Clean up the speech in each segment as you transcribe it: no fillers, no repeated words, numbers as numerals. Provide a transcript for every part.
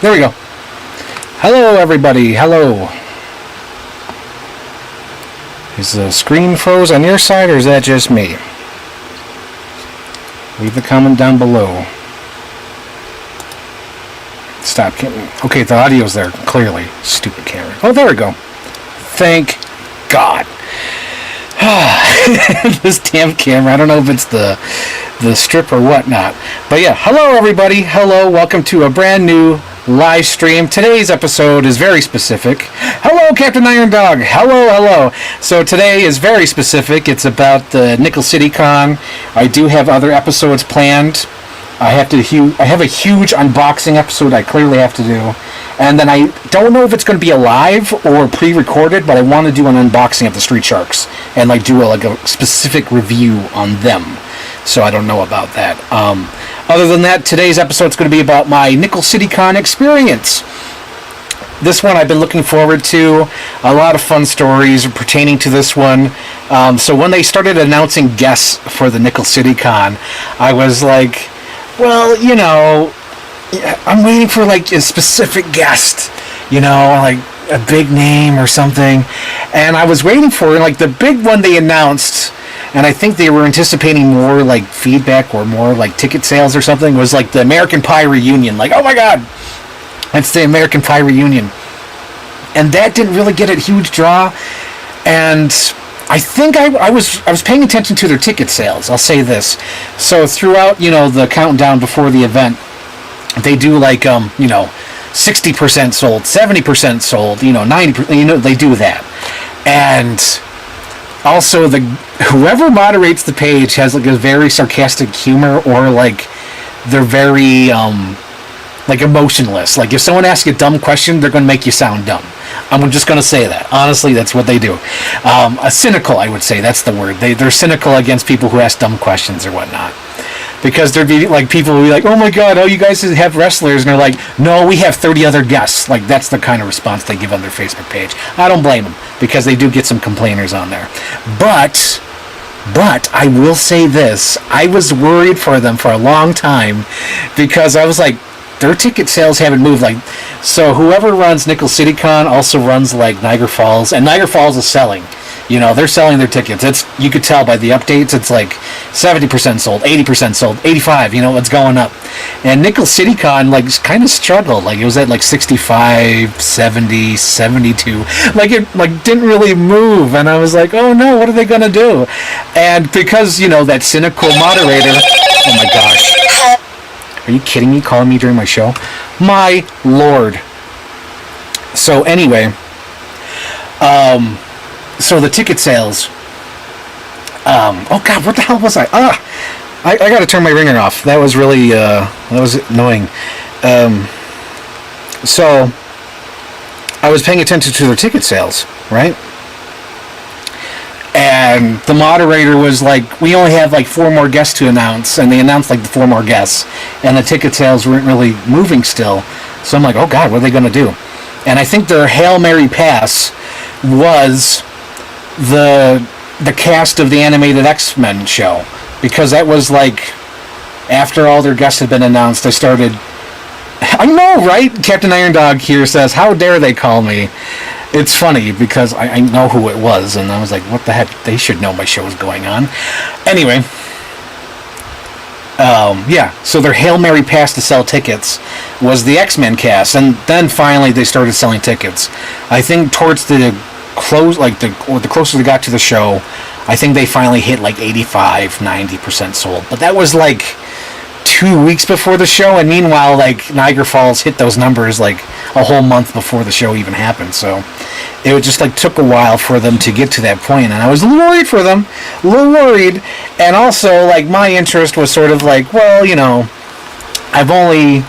There we go. Hello, everybody. Hello. Is the screen froze on your side, or is that just me? Leave the comment down below. Stop. Okay, the audio's there, clearly. Stupid camera. Oh, there we go. Thank God. This damn camera. I don't know if it's the strip or whatnot. But yeah, hello, everybody. Hello. Welcome to a brand new live stream. Today's episode is very specific. Hello, Captain Iron Dog. Hello. So today is very specific. It's about the Nickel City Con. I do have other episodes planned. I have a huge unboxing episode I clearly have to do. And then I don't know if it's going to be a live or pre-recorded, but I want to do an unboxing of the Street Sharks and do a specific review on them. So I don't know about that. Other than that, today's episode is going to be about my Nickel City Con experience. This one I've been looking forward to. A lot of fun stories pertaining to this one. So when they started announcing guests for the Nickel City Con, I was like, well, I'm waiting for a specific guest, a big name or something. And I was waiting for the big one they announced. And I think they were anticipating more feedback or more ticket sales or something, was the American Pie reunion. Oh my God, that's the American Pie reunion. And that didn't really get a huge draw. And I think I was paying attention to their ticket sales. I'll say this. So throughout, the countdown before the event, they do 60% sold, 70% sold, 90%, they do that. And also, whoever moderates the page has a very sarcastic humor, or they're very emotionless. If someone asks you a dumb question, they're going to make you sound dumb. I'm just going to say that. Honestly, that's what they do. Cynical, I would say. That's the word. They're cynical against people who ask dumb questions or whatnot. Because there'd be people will be oh my God, you guys have wrestlers, and they're like, no, we have 30 other guests. That's the kind of response they give on their Facebook page. I don't blame them, because they do get some complainers on there. But I will say this: I was worried for them for a long time, because I was like, their ticket sales haven't moved. So whoever runs Nickel City Con also runs Niagara Falls, and Niagara Falls is selling. They're selling their tickets. You could tell by the updates. It's 70% sold, 80% sold, 85. It's going up. And Nickel City Con kind of struggled. It was at 65, 70, 72. It didn't really move. And I was like, oh no, what are they gonna do? And because that cynical moderator. Oh my gosh. Are you kidding me? Calling me during my show? My Lord. So anyway, so the ticket sales. Oh God, what the hell was I? I got to turn my ringer off. That was really that was annoying. So I was paying attention to their ticket sales, right? And the moderator was we only have 4 more guests to announce, and they announced the 4 more guests, and the ticket sales weren't really moving still. So I'm oh God, what are they going to do? And I think their Hail Mary pass was the cast of the animated X-Men show, because that was after all their guests had been announced, they started. I know, right? Captain Iron Dog here says, how dare they call me? It's funny because I know who it was, and I was like, what the heck? They should know my show is going on. Anyway, yeah, so their Hail Mary pass to sell tickets was the X-Men cast, and then finally they started selling tickets. I think towards the close, the closer they got to the show, I think they finally hit 85, 90% sold. But that was 2 weeks before the show, and meanwhile Niagara Falls hit those numbers a whole month before the show even happened. So it was just took a while for them to get to that point, and I was a little worried for them, a little worried. And also my interest was sort of well, I've only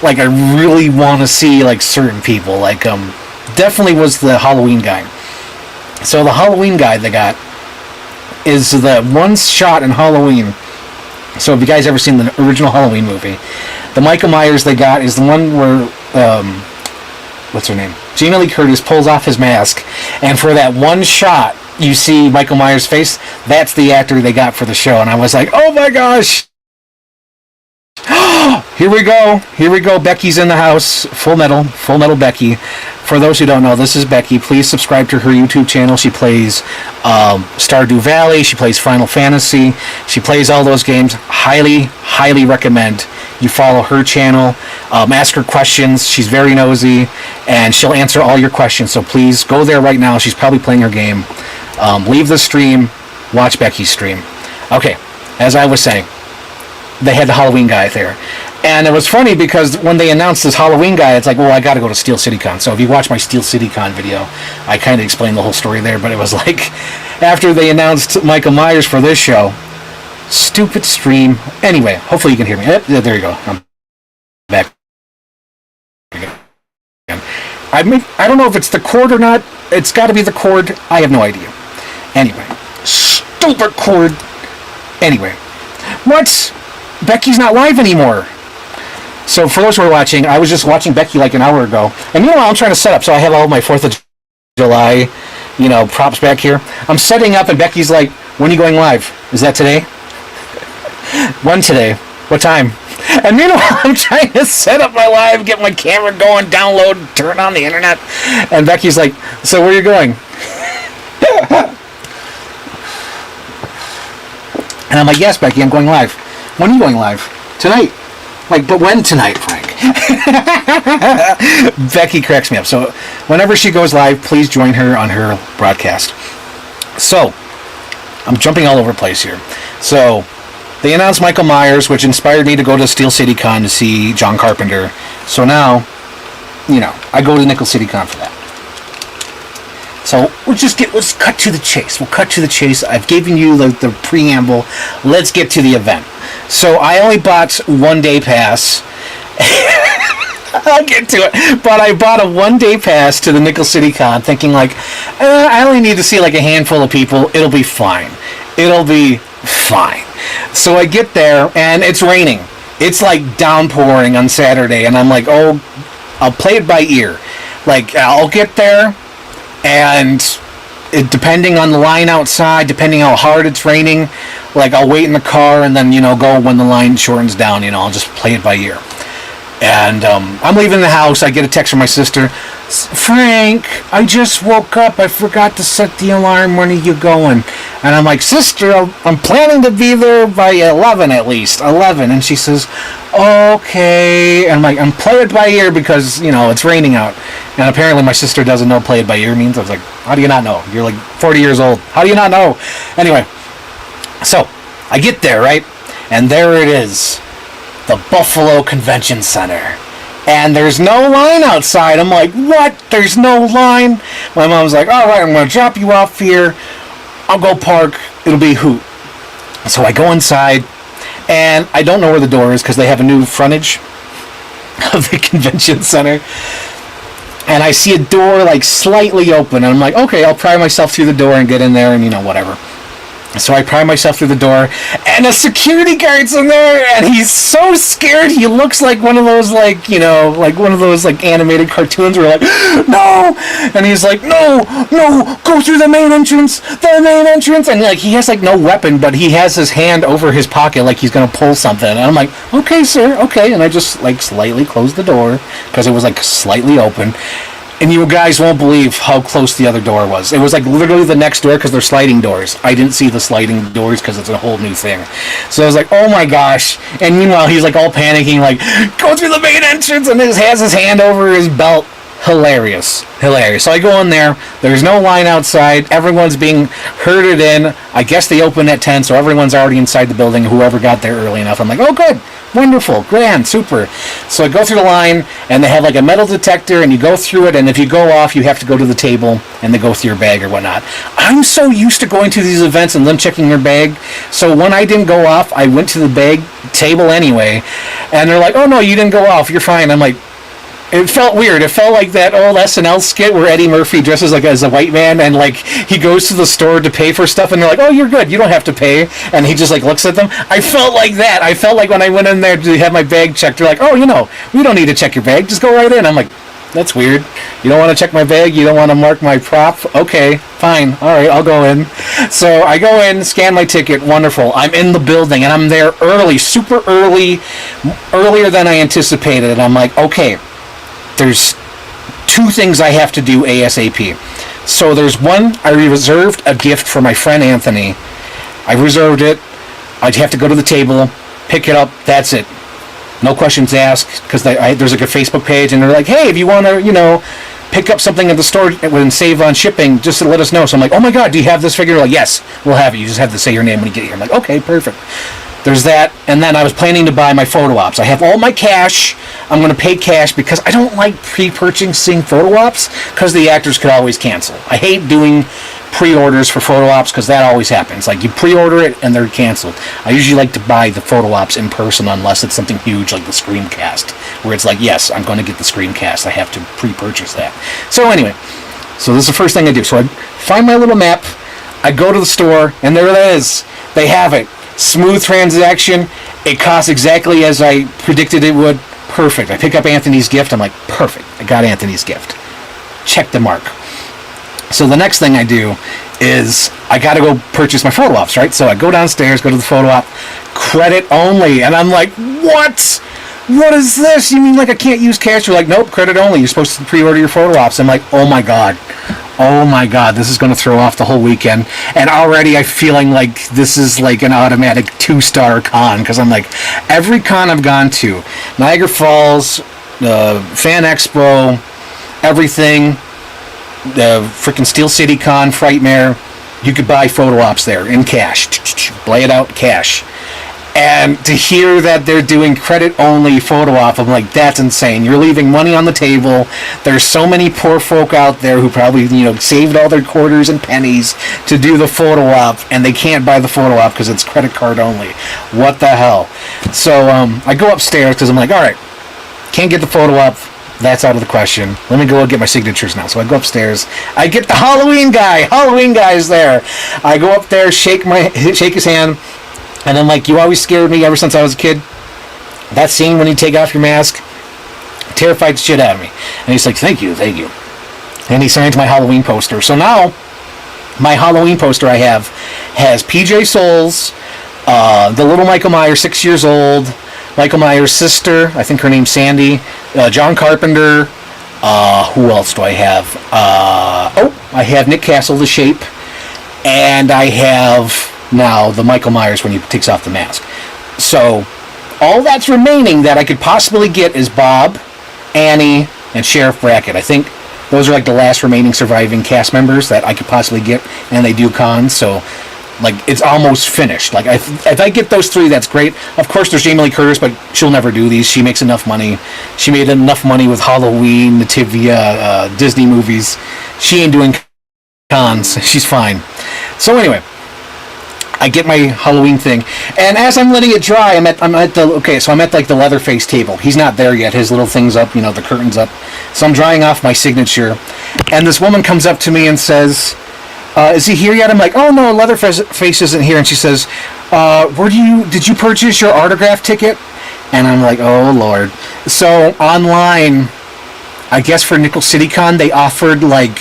I really want to see certain people, definitely was the Halloween guy. So the Halloween guy they got is the one shot in Halloween. So have you guys ever seen the original Halloween movie? The Michael Myers they got is the one where, what's her name? Jamie Lee Curtis pulls off his mask, and for that one shot, you see Michael Myers' face. That's the actor they got for the show, and I was like, oh my gosh! Here we go. Here we go. Becky's in the house. Full Metal Becky. For those who don't know, this is Becky. Please subscribe to her YouTube channel. She plays Stardew Valley. She plays Final Fantasy. She plays all those games. Highly recommend you follow her channel. Ask her questions. She's very nosy, and she'll answer all your questions. So please go there right now. She's probably playing her game. Leave the stream. Watch Becky's stream. Okay, as I was saying, they had the Halloween guy there. And it was funny because when they announced this Halloween guy, it's like, well, I got to go to Steel City Con. So if you watch my Steel City Con video, I kind of explained the whole story there. But it was like, after they announced Michael Myers for this show, stupid stream. Anyway, hopefully you can hear me. There you go. I'm back again. I don't know if it's the cord or not. It's got to be the cord. I have no idea. Anyway, stupid cord. Anyway, what? Becky's not live anymore. So for those who are watching, I was just watching Becky like an hour ago. And meanwhile, I'm trying to set up. So I have all my 4th of July, props back here. I'm setting up and Becky's like, when are you going live? Is that today? When today? What time? And meanwhile, I'm trying to set up my live, get my camera going, download, turn on the internet. And Becky's like, so where are you going? And I'm like, yes, Becky, I'm going live. When are you going live? Tonight. Like, but when tonight, Frank? Becky cracks me up. So whenever she goes live, please join her on her broadcast. So, I'm jumping all over the place here. So, they announced Michael Myers, which inspired me to go to Steel City Con to see John Carpenter. So now, I go to Nickel City Con for that. So let's cut to the chase. We'll cut to the chase. I've given you the preamble. Let's get to the event. So I only bought 1-day pass. I'll get to it. But I bought a 1-day pass to the Nickel City Con thinking I only need to see like a handful of people. It'll be fine. It'll be fine. So I get there and it's raining. It's like downpouring on Saturday. And I'm like, oh, I'll play it by ear. Like, I'll get there. And depending on the line outside, depending how hard it's raining, like I'll wait in the car and then, go when the line shortens down, I'll just play it by ear. And I'm leaving the house. I get a text from my sister. Frank, I just woke up. I forgot to set the alarm. When are you going? And I'm like, sister, I'm planning to be there by 11 at least. 11. And she says, okay. And I'm like, I'm play it by ear because, it's raining out. And apparently my sister doesn't know play it by ear means. I was like, how do you not know? You're like 40 years old. How do you not know? Anyway, so I get there, right? And there it is. The Buffalo Convention Center. And there's no line outside. I'm like, what? There's no line? My mom's like, all right, I'm going to drop you off here. I'll go park. It'll be a hoot. So I go inside, and I don't know where the door is because they have a new frontage of the convention center. And I see a door like slightly open, and I'm like, okay, I'll pry myself through the door and get in there and whatever. So I pry myself through the door, and a security guard's in there, and he's so scared. He looks like one of those, like one of those, animated cartoons where, no! And he's like, no, go through the main entrance! And, he has, no weapon, but he has his hand over his pocket like he's going to pull something. And I'm like, okay, sir, okay. And I just, slightly closed the door, because it was, slightly open. And you guys won't believe how close the other door was. It was literally the next door because they're sliding doors. I didn't see the sliding doors because it's a whole new thing. So I was like, oh my gosh. And meanwhile, he's all panicking, go through the main entrance, and has his hand over his belt. Hilarious. So I go in there. There's no line outside. Everyone's being herded in. I guess they open at 10, so everyone's already inside the building, whoever got there early enough. I'm like, oh, good. Wonderful. Grand. Super. So I go through the line, and they have a metal detector, and you go through it, and if you go off, you have to go to the table, and they go through your bag or whatnot. I'm so used to going to these events and them checking your bag, so when I didn't go off, I went to the bag table anyway, and they're like, oh, no, you didn't go off. You're fine. I'm like, it felt weird. It felt like that old SNL skit where Eddie Murphy dresses as a white man and he goes to the store to pay for stuff and they're like, oh, you're good. You don't have to pay. And he just looks at them. I felt like that. I felt like when I went in there to have my bag checked, they're like, oh, we don't need to check your bag. Just go right in. I'm like, that's weird. You don't want to check my bag? You don't want to mark my prop? Okay, fine. All right, I'll go in. So I go in, scan my ticket. Wonderful. I'm in the building, and I'm there early, super early, earlier than I anticipated. And I'm like, okay, there's 2 things I have to do ASAP. So there's one, I reserved a gift for my friend Anthony. I reserved it. I'd have to go to the table, pick it up, that's it. No questions asked, because there's like a Facebook page, and they're like, hey, if you want to, pick up something at the store and save on shipping, just to let us know. So I'm like, oh my God, do you have this figure? They're like, yes, we'll have it. You just have to say your name when you get here. I'm like, okay, perfect. There's that, and then I was planning to buy my photo ops. I have all my cash. I'm going to pay cash because I don't like pre-purchasing photo ops because the actors could always cancel. I hate doing pre-orders for photo ops because that always happens. Like, you pre-order it and they're canceled. I usually like to buy the photo ops in person unless it's something huge like the Screamcast, where it's like, yes, I'm going to get the Screamcast. I have to pre-purchase that. So anyway, so this is the first thing I do. So I find my little map. I go to the store, and there it is. They have it. Smooth transaction. It costs exactly as I predicted it would. Perfect. I pick up Anthony's gift. I'm like, perfect. I got Anthony's gift. Check the mark. So the next thing I do is I got to go purchase my photo ops, right? So I go downstairs, go to the photo op, credit only. And I'm like, what? What is this? You mean like I can't use cash? You're like, nope, credit only. You're supposed to pre-order your photo ops. I'm like, oh my God. Oh my God, this is going to throw off the whole weekend. And already I'm feeling like this is like an automatic 2-star con, because I'm like, every con I've gone to, Niagara Falls, Fan Expo, everything, the freaking Steel City Con, Frightmare, you could buy photo ops there in cash. Lay it out, cash. And to hear that they're doing credit-only photo op, I'm like, that's insane. You're leaving money on the table. There's so many poor folk out there who probably, saved all their quarters and pennies to do the photo op, and they can't buy the photo op because it's credit card only. What the hell? So I go upstairs because I'm like, all right, can't get the photo op. That's out of the question. Let me go get my signatures now. So I go upstairs. I get the Halloween guy. Halloween guy's there. I go up there, shake his hand. And then, like, you always scared me ever since I was a kid. That scene when you take off your mask terrified the shit out of me. And he's like, thank you. And he signed my Halloween poster. So now, my Halloween poster I have has PJ Souls, the little Michael Myers, 6 years old, Michael Myers' sister, I think her name's Sandy, John Carpenter, who else do I have? I have Nick Castle, the Shape, and I have now the Michael Myers when he takes off the mask. So all that's remaining that I could possibly get is Bob, Annie, and Sheriff Brackett. I think those are like the last remaining surviving cast members that I could possibly get, and they do cons, so like it's almost finished. Like if I get those 3, that's great. Of course there's Jamie Lee Curtis, but she'll never do these. She makes enough money. She made enough money with Halloween, Nativia, Disney movies. She ain't doing cons. She's fine. So anyway, I get my Halloween thing, and as I'm letting it dry, I'm at like the Leatherface table. He's not there yet. His little thing's up, the curtain's up. So I'm drying off my signature, and this woman comes up to me and says, is he here yet? I'm like, oh no, Leatherface isn't here. And she says, did you purchase your autograph ticket? And I'm like, oh Lord. So online, I guess for Nickel City Con, they offered like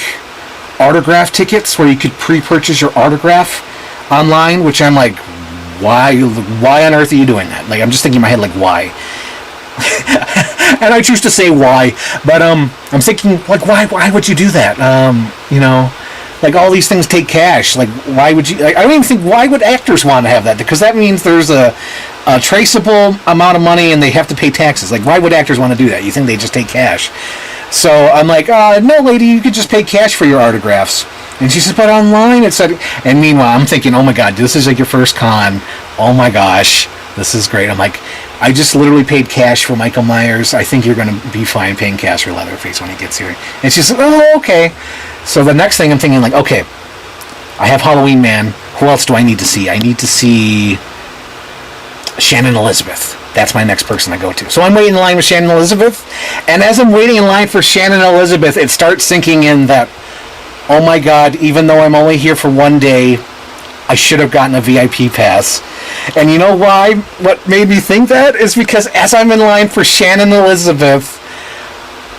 autograph tickets where you could pre-purchase your autograph online, which I'm like, why on earth are you doing that? Like, I'm just thinking in my head, like, why? And I choose to say why, but I'm thinking, like, why would you do that? Like, all these things take cash. Like, why would you? Like, I don't even think, why would actors want to have that? Because that means there's a traceable amount of money and they have to pay taxes. Like, why would actors want to do that? You think they just take cash? So I'm like, no, lady, you could just pay cash for your autographs. And she says, but online it said, and meanwhile, I'm thinking, oh my God, this is like your first con. Oh my gosh, this is great. I'm like, I just literally paid cash for Michael Myers. I think you're going to be fine paying cash for Leatherface when he gets here. And she's like, oh, okay. So the next thing I'm thinking, like, okay, I have Halloween Man. Who else do I need to see? I need to see Shannon Elizabeth. That's my next person I go to. So I'm waiting in line with Shannon Elizabeth. And as I'm waiting in line for Shannon Elizabeth, it starts sinking in that, oh my God, even though I'm only here for one day, I should have gotten a VIP pass. And you know why? What made me think that is because as I'm in line for Shannon Elizabeth,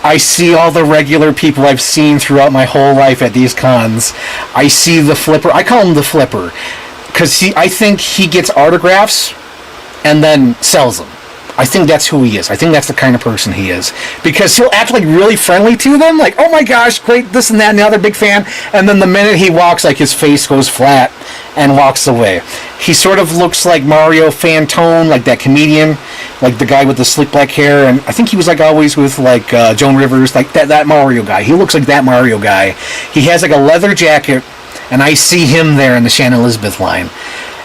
I see all the regular people I've seen throughout my whole life at these cons. I see the Flipper. I call him the Flipper because I think he gets autographs and then sells them. I think that's who he is. I think that's the kind of person he is. Because he'll act like really friendly to them, like, oh my gosh, great, this and that, and the other big fan. And then the minute he walks, like, his face goes flat and walks away. He sort of looks like Mario Fantone, like that comedian, like the guy with the slick black hair. And I think he was like always with like Joan Rivers, like that Mario guy. He looks like that Mario guy. He has like a leather jacket, and I see him there in the Shannon Elizabeth line.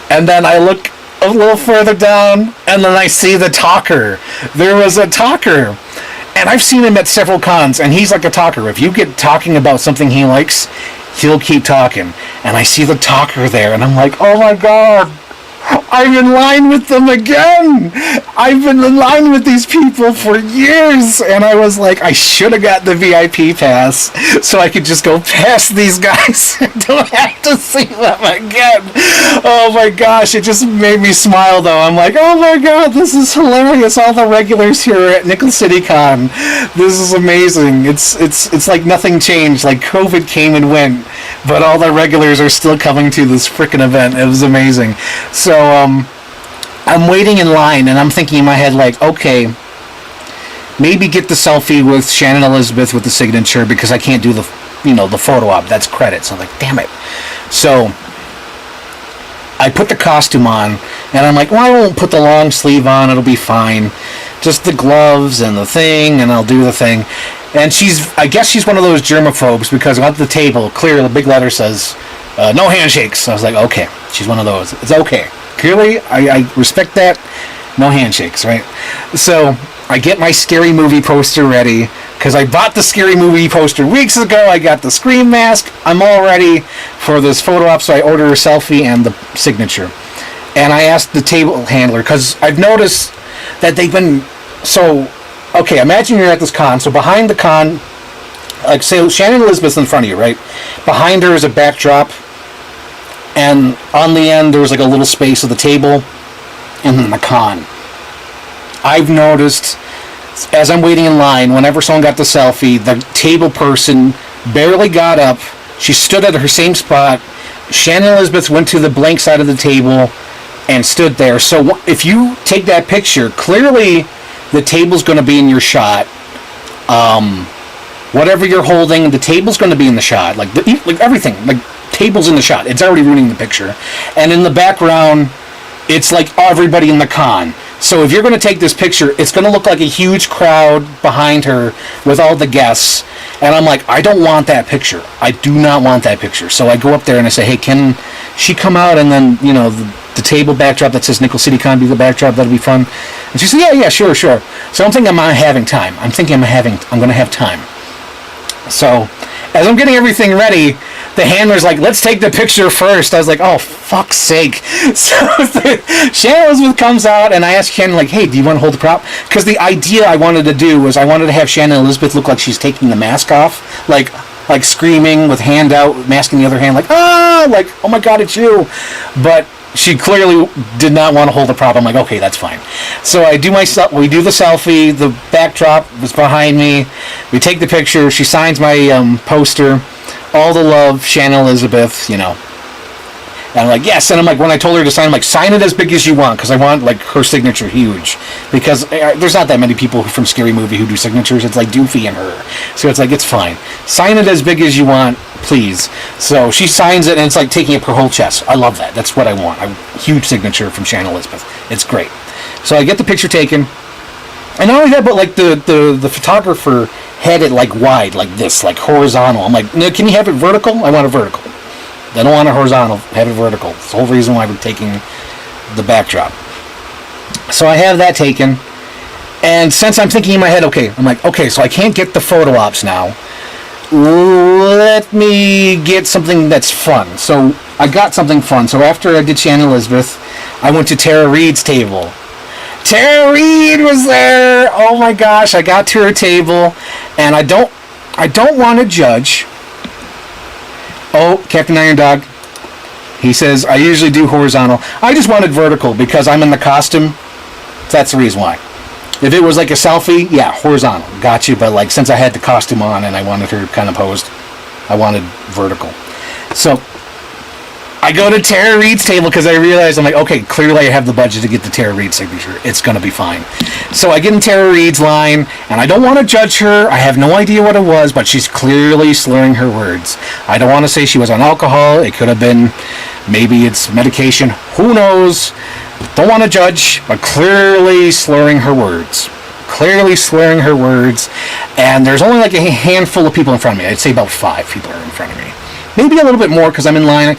And then I look a little further down, and then I see the talker. There was a talker, and I've seen him at several cons, and he's like a talker. If you get talking about something he likes, he'll keep talking. And I see the talker there, and I'm like, oh my god, I'm in line with them again. I've been in line with these people for years, and I was like, I should have got the VIP pass so I could just go past these guys and don't have to see them again. Oh my gosh, it just made me smile though. I'm like, oh my god, this is hilarious. All the regulars here at Nickel City Con. This is amazing. It's like nothing changed. Like COVID came and went, but all the regulars are still coming to this freaking event. It was amazing. So I'm waiting in line, and I'm thinking in my head, like, okay, maybe get the selfie with Shannon Elizabeth with the signature because I can't do the photo op. That's credits. I'm like, damn it. So I put the costume on, and I'm like, well, I won't put the long sleeve on. It'll be fine. Just the gloves and the thing, and I'll do the thing. And I guess she's one of those germaphobes because on the table, clear, the big letter says, no handshakes. I was like, okay, she's one of those. It's okay. Clearly, I respect that. No handshakes, right? So I get my Scary Movie poster ready because I bought the Scary Movie poster weeks ago. I got the Scream mask. I'm all ready for this photo op, so I order a selfie and the signature. And I asked the table handler because I've noticed that they've been okay, imagine you're at this con. So behind the con, like say Shannon Elizabeth's in front of you, right? Behind her is a backdrop. And on the end, there's like a little space of the table, and then the con. I've noticed, as I'm waiting in line, whenever someone got the selfie, the table person barely got up. She stood at her same spot. Shannon Elizabeth went to the blank side of the table and stood there. So if you take that picture, clearly the table's going to be in your shot. Whatever you're holding, the table's going to be in the shot. Like everything. Like, table's in the shot. It's already ruining the picture. And in the background, it's like everybody in the con. So if you're going to take this picture, it's going to look like a huge crowd behind her with all the guests. And I'm like, I don't want that picture. I do not want that picture. So I go up there and I say, hey, can she come out and then, the table backdrop that says Nickel City Con be the backdrop? That'll be fun. And she said, yeah, sure. So I'm thinking I'm having time. I'm going to have time. So as I'm getting everything ready, the handler's like, let's take the picture first. I was like, oh, fuck's sake. So Shannon Elizabeth comes out, and I asked Shannon, like, hey, do you want to hold the prop? Because the idea I wanted to do was I wanted to have Shannon Elizabeth look like she's taking the mask off, like screaming with hand out, mask in the other hand, like, oh my God, it's you. But she clearly did not want to hold the prop. I'm like, okay, that's fine. So we do the selfie. The backdrop was behind me. We take the picture. She signs my poster. All the love, Shannon Elizabeth, And I'm like, yes. And I'm like, when I told her to sign, I'm like, sign it as big as you want, because I want, like, her signature huge. Because there's not that many people from Scary Movie who do signatures. It's like Doofy and her. So it's like, it's fine. Sign it as big as you want, please. So she signs it, and it's like taking up her whole chest. I love that. That's what I want. A huge signature from Shannon Elizabeth. It's great. So I get the picture taken. And not only that, but, like, the photographer had it, like, wide, like this, like horizontal. I'm like, no, can you have it vertical? I want it vertical. I don't want it horizontal. Have it vertical. It's the whole reason why we're taking the backdrop. So I have that taken. And since I'm thinking in my head, okay, so I can't get the photo ops now. Let me get something that's fun. So I got something fun. So after I did Shannon Elizabeth, I went to Tara Reid's table. Tara Reid was there. Oh my gosh, I got to her table, and I don't want to judge. Oh, Captain Iron Dog. He says, I usually do horizontal. I just wanted vertical because I'm in the costume. That's the reason why. If it was like a selfie, yeah, horizontal, got you. But like since I had the costume on and I wanted her kind of posed, I wanted vertical. So I go to Tara Reid's table because I realized, I'm like, okay, clearly I have the budget to get the Tara Reid signature. It's going to be fine. So I get in Tara Reid's line, and I don't want to judge her. I have no idea what it was, but she's clearly slurring her words. I don't want to say she was on alcohol. It could have been, maybe it's medication. Who knows? Don't want to judge, but clearly slurring her words. Clearly slurring her words. And there's only like a handful of people in front of me. I'd say about 5 people are in front of me. Maybe a little bit more because I'm in line.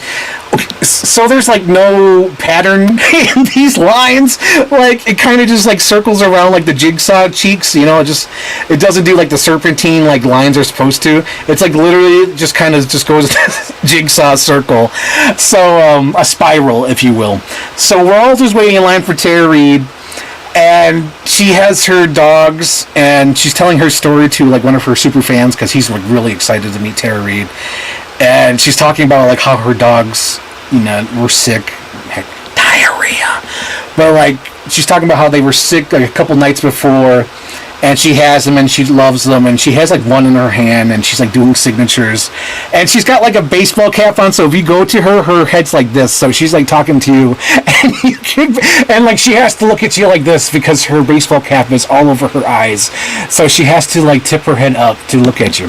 Okay, so there's like no pattern in these lines. Like it kind of just like circles around like the jigsaw cheeks. You know, it doesn't do like the serpentine like lines are supposed to. It's like literally just kind of just goes jigsaw circle. So a spiral, if you will. So we're all just waiting in line for Tara Reid. And she has her dogs, and she's telling her story to like one of her super fans because he's like really excited to meet Tara Reid. And she's talking about like how her dogs, you know, were sick, heck, diarrhea. But like she's talking about how they were sick like a couple nights before, and she has them and she loves them, and she has like one in her hand and she's like doing signatures, and she's got like a baseball cap on. So if you go to her head's like this, so she's like talking to you, and like she has to look at you like this because her baseball cap is all over her eyes. So she has to like tip her head up to look at you.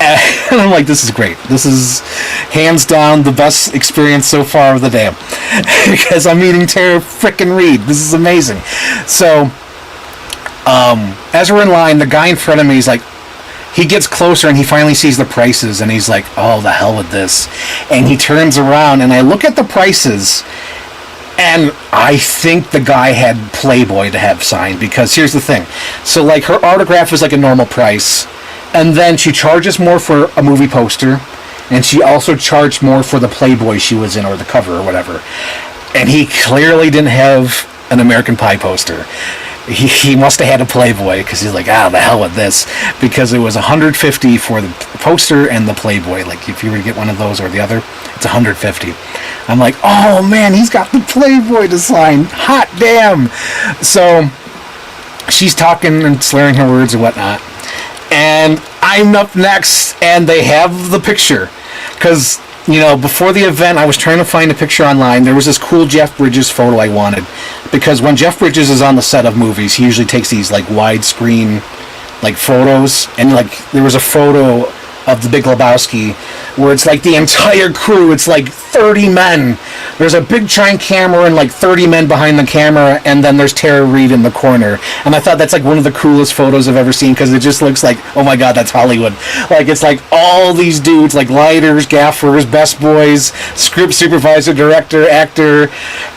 And I'm like, this is great. This is hands down the best experience so far of the day. Because I'm meeting Tara frickin' Reid. This is amazing. So, as we're in line, the guy in front of me is like, he gets closer and he finally sees the prices and he's like, oh, the hell with this. And he turns around and I look at the prices and I think the guy had Playboy to have signed, because here's the thing. So like her autograph is like a normal price. And then she charges more for a movie poster, and she also charged more for the Playboy she was in, or the cover, or whatever. And he clearly didn't have an American Pie poster. He must have had a Playboy, because he's like, the hell with this. Because it was $150 for the poster and the Playboy. Like, if you were to get one of those or the other, it's $150. I'm like, oh man, he's got the Playboy to sign. Hot damn. So, she's talking and slurring her words and whatnot. And I'm up next, and they have the picture. Because, you know, before the event, I was trying to find a picture online. There was this cool Jeff Bridges photo I wanted. Because when Jeff Bridges is on the set of movies, he usually takes these, like, widescreen, like, photos. And, like, there was a photo of The Big Lebowski where it's, like, the entire crew. It's, like, 30 men. There's a big giant camera and, like, 30 men behind the camera. And then there's Tara Reid in the corner. And I thought that's, like, one of the coolest photos I've ever seen, because it just looks like, oh, my God, that's Hollywood. Like, it's, like, all these dudes, like, lighters, gaffers, best boys, script supervisor, director, actor.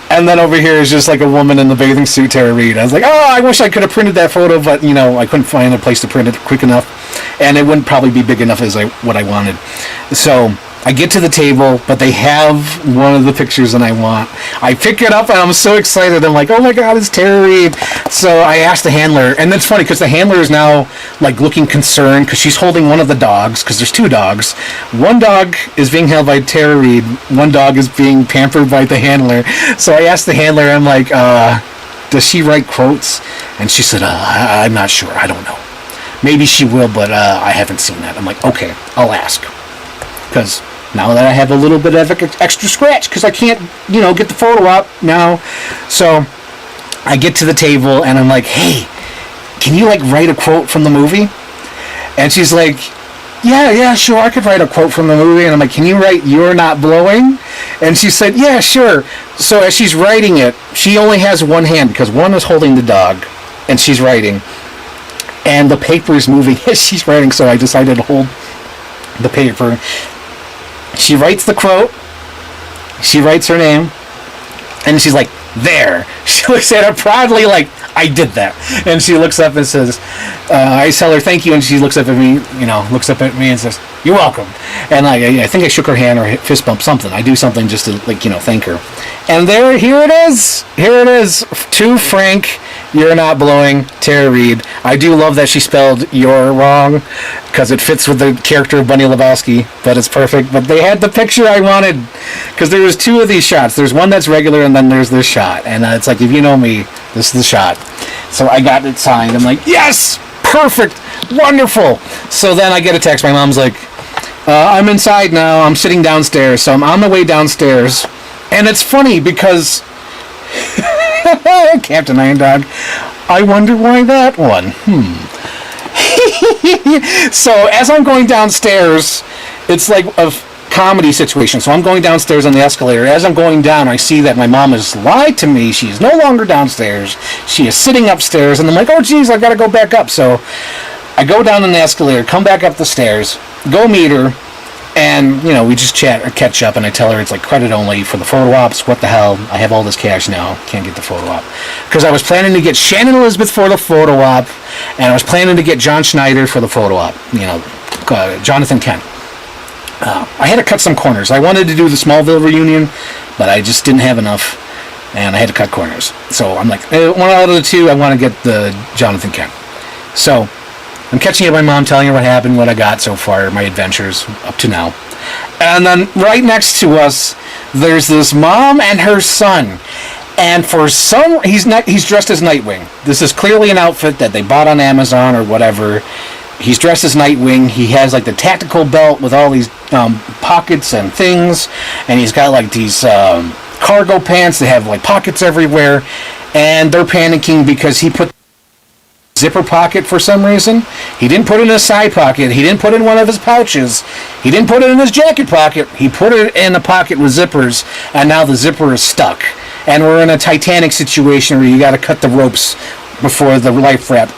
And then over here is just like a woman in the bathing suit, Tara Reid. I was like, oh, I wish I could have printed that photo, but, you know, I couldn't find a place to print it quick enough. And it wouldn't probably be big enough as what I wanted. So I get to the table, but they have one of the pictures that I want. I pick it up, and I'm so excited. I'm like, oh, my God, it's Tara Reid. So I asked the handler, and it's funny, because the handler is now, like, looking concerned, because she's holding one of the dogs, because there's 2 dogs. One dog is being held by Tara Reid. One dog is being pampered by the handler. So I asked the handler, I'm like, does she write quotes? And she said, I'm not sure. I don't know. Maybe she will, but I haven't seen that. I'm like, okay, I'll ask. Because now that I have a little bit of extra scratch, because I can't, you know, get the photo up now. So I get to the table, and I'm like, hey, can you, like, write a quote from the movie? And she's like, yeah, sure, I could write a quote from the movie. And I'm like, can you write, "You're not blowing"? And she said, yeah, sure. So as she's writing it, she only has one hand, because one is holding the dog, and she's writing. And the paper is moving as she's writing, so I decided to hold the paper. She writes the quote. She writes her name. And she's like, there. She looks at her proudly like, I did that. And she looks up and says, I tell her thank you, and she looks up at me, and says, you're welcome. And I think I shook her hand or fist bump something. I do something just to, like, you know, thank her. And here it is. To Frank, You're Not Blowing, Tara Reid. I do love that she spelled "you're" wrong, because it fits with the character of Bunny Lebowski, but it's perfect. But they had the picture I wanted, because there was 2 of these shots. There's one that's regular, and then there's this shot. And it's like, if you know me, this is the shot. So I got it signed. I'm like, yes, perfect, wonderful. So then I get a text. My mom's like, I'm inside now. I'm sitting downstairs. So I'm on the way downstairs. And it's funny because Captain Iron Dog, I wonder why that one. So as I'm going downstairs, it's like a comedy situation. So I'm going downstairs on the escalator. As I'm going down, I see that my mom has lied to me. She is no longer downstairs. She is sitting upstairs. And I'm like, oh, geez, I got to go back up. So I go down on the escalator, come back up the stairs, go meet her. And, we just chat or catch up, and I tell her it's like credit only for the photo ops. What the hell? I have all this cash now. Can't get the photo op. Because I was planning to get Shannon Elizabeth for the photo op, and I was planning to get John Schneider for the photo op. Jonathan Kent. I had to cut some corners. I wanted to do the Smallville reunion, but I just didn't have enough, and I had to cut corners. So I'm like, one out of the two, I want to get the Jonathan Kent. So I'm catching up with my mom, telling her what happened, what I got so far, my adventures up to now. And then right next to us, there's this mom and her son. And for he's dressed as Nightwing. This is clearly an outfit that they bought on Amazon or whatever. He's dressed as Nightwing. He has like the tactical belt with all these pockets and things. And he's got like these cargo pants that have like pockets everywhere. And they're panicking because he put zipper pocket for some reason. He didn't put it in his side pocket. He didn't put it in one of his pouches. He didn't put it in his jacket pocket. He put it in a pocket with zippers, and now the zipper is stuck. And we're in a Titanic situation where you got to cut the ropes before the life raft,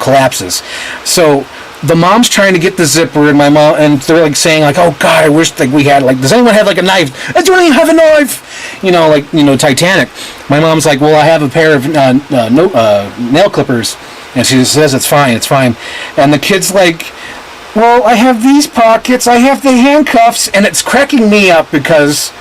collapses. So the mom's trying to get the zipper, and my mom, and they're like saying like, "Oh God, I wish like we had like, does anyone have like a knife? I don't even have a knife." Titanic. My mom's like, "Well, I have a pair of nail clippers." And she says, it's fine. And the kid's like, well, I have these pockets, I have the handcuffs, and it's cracking me up because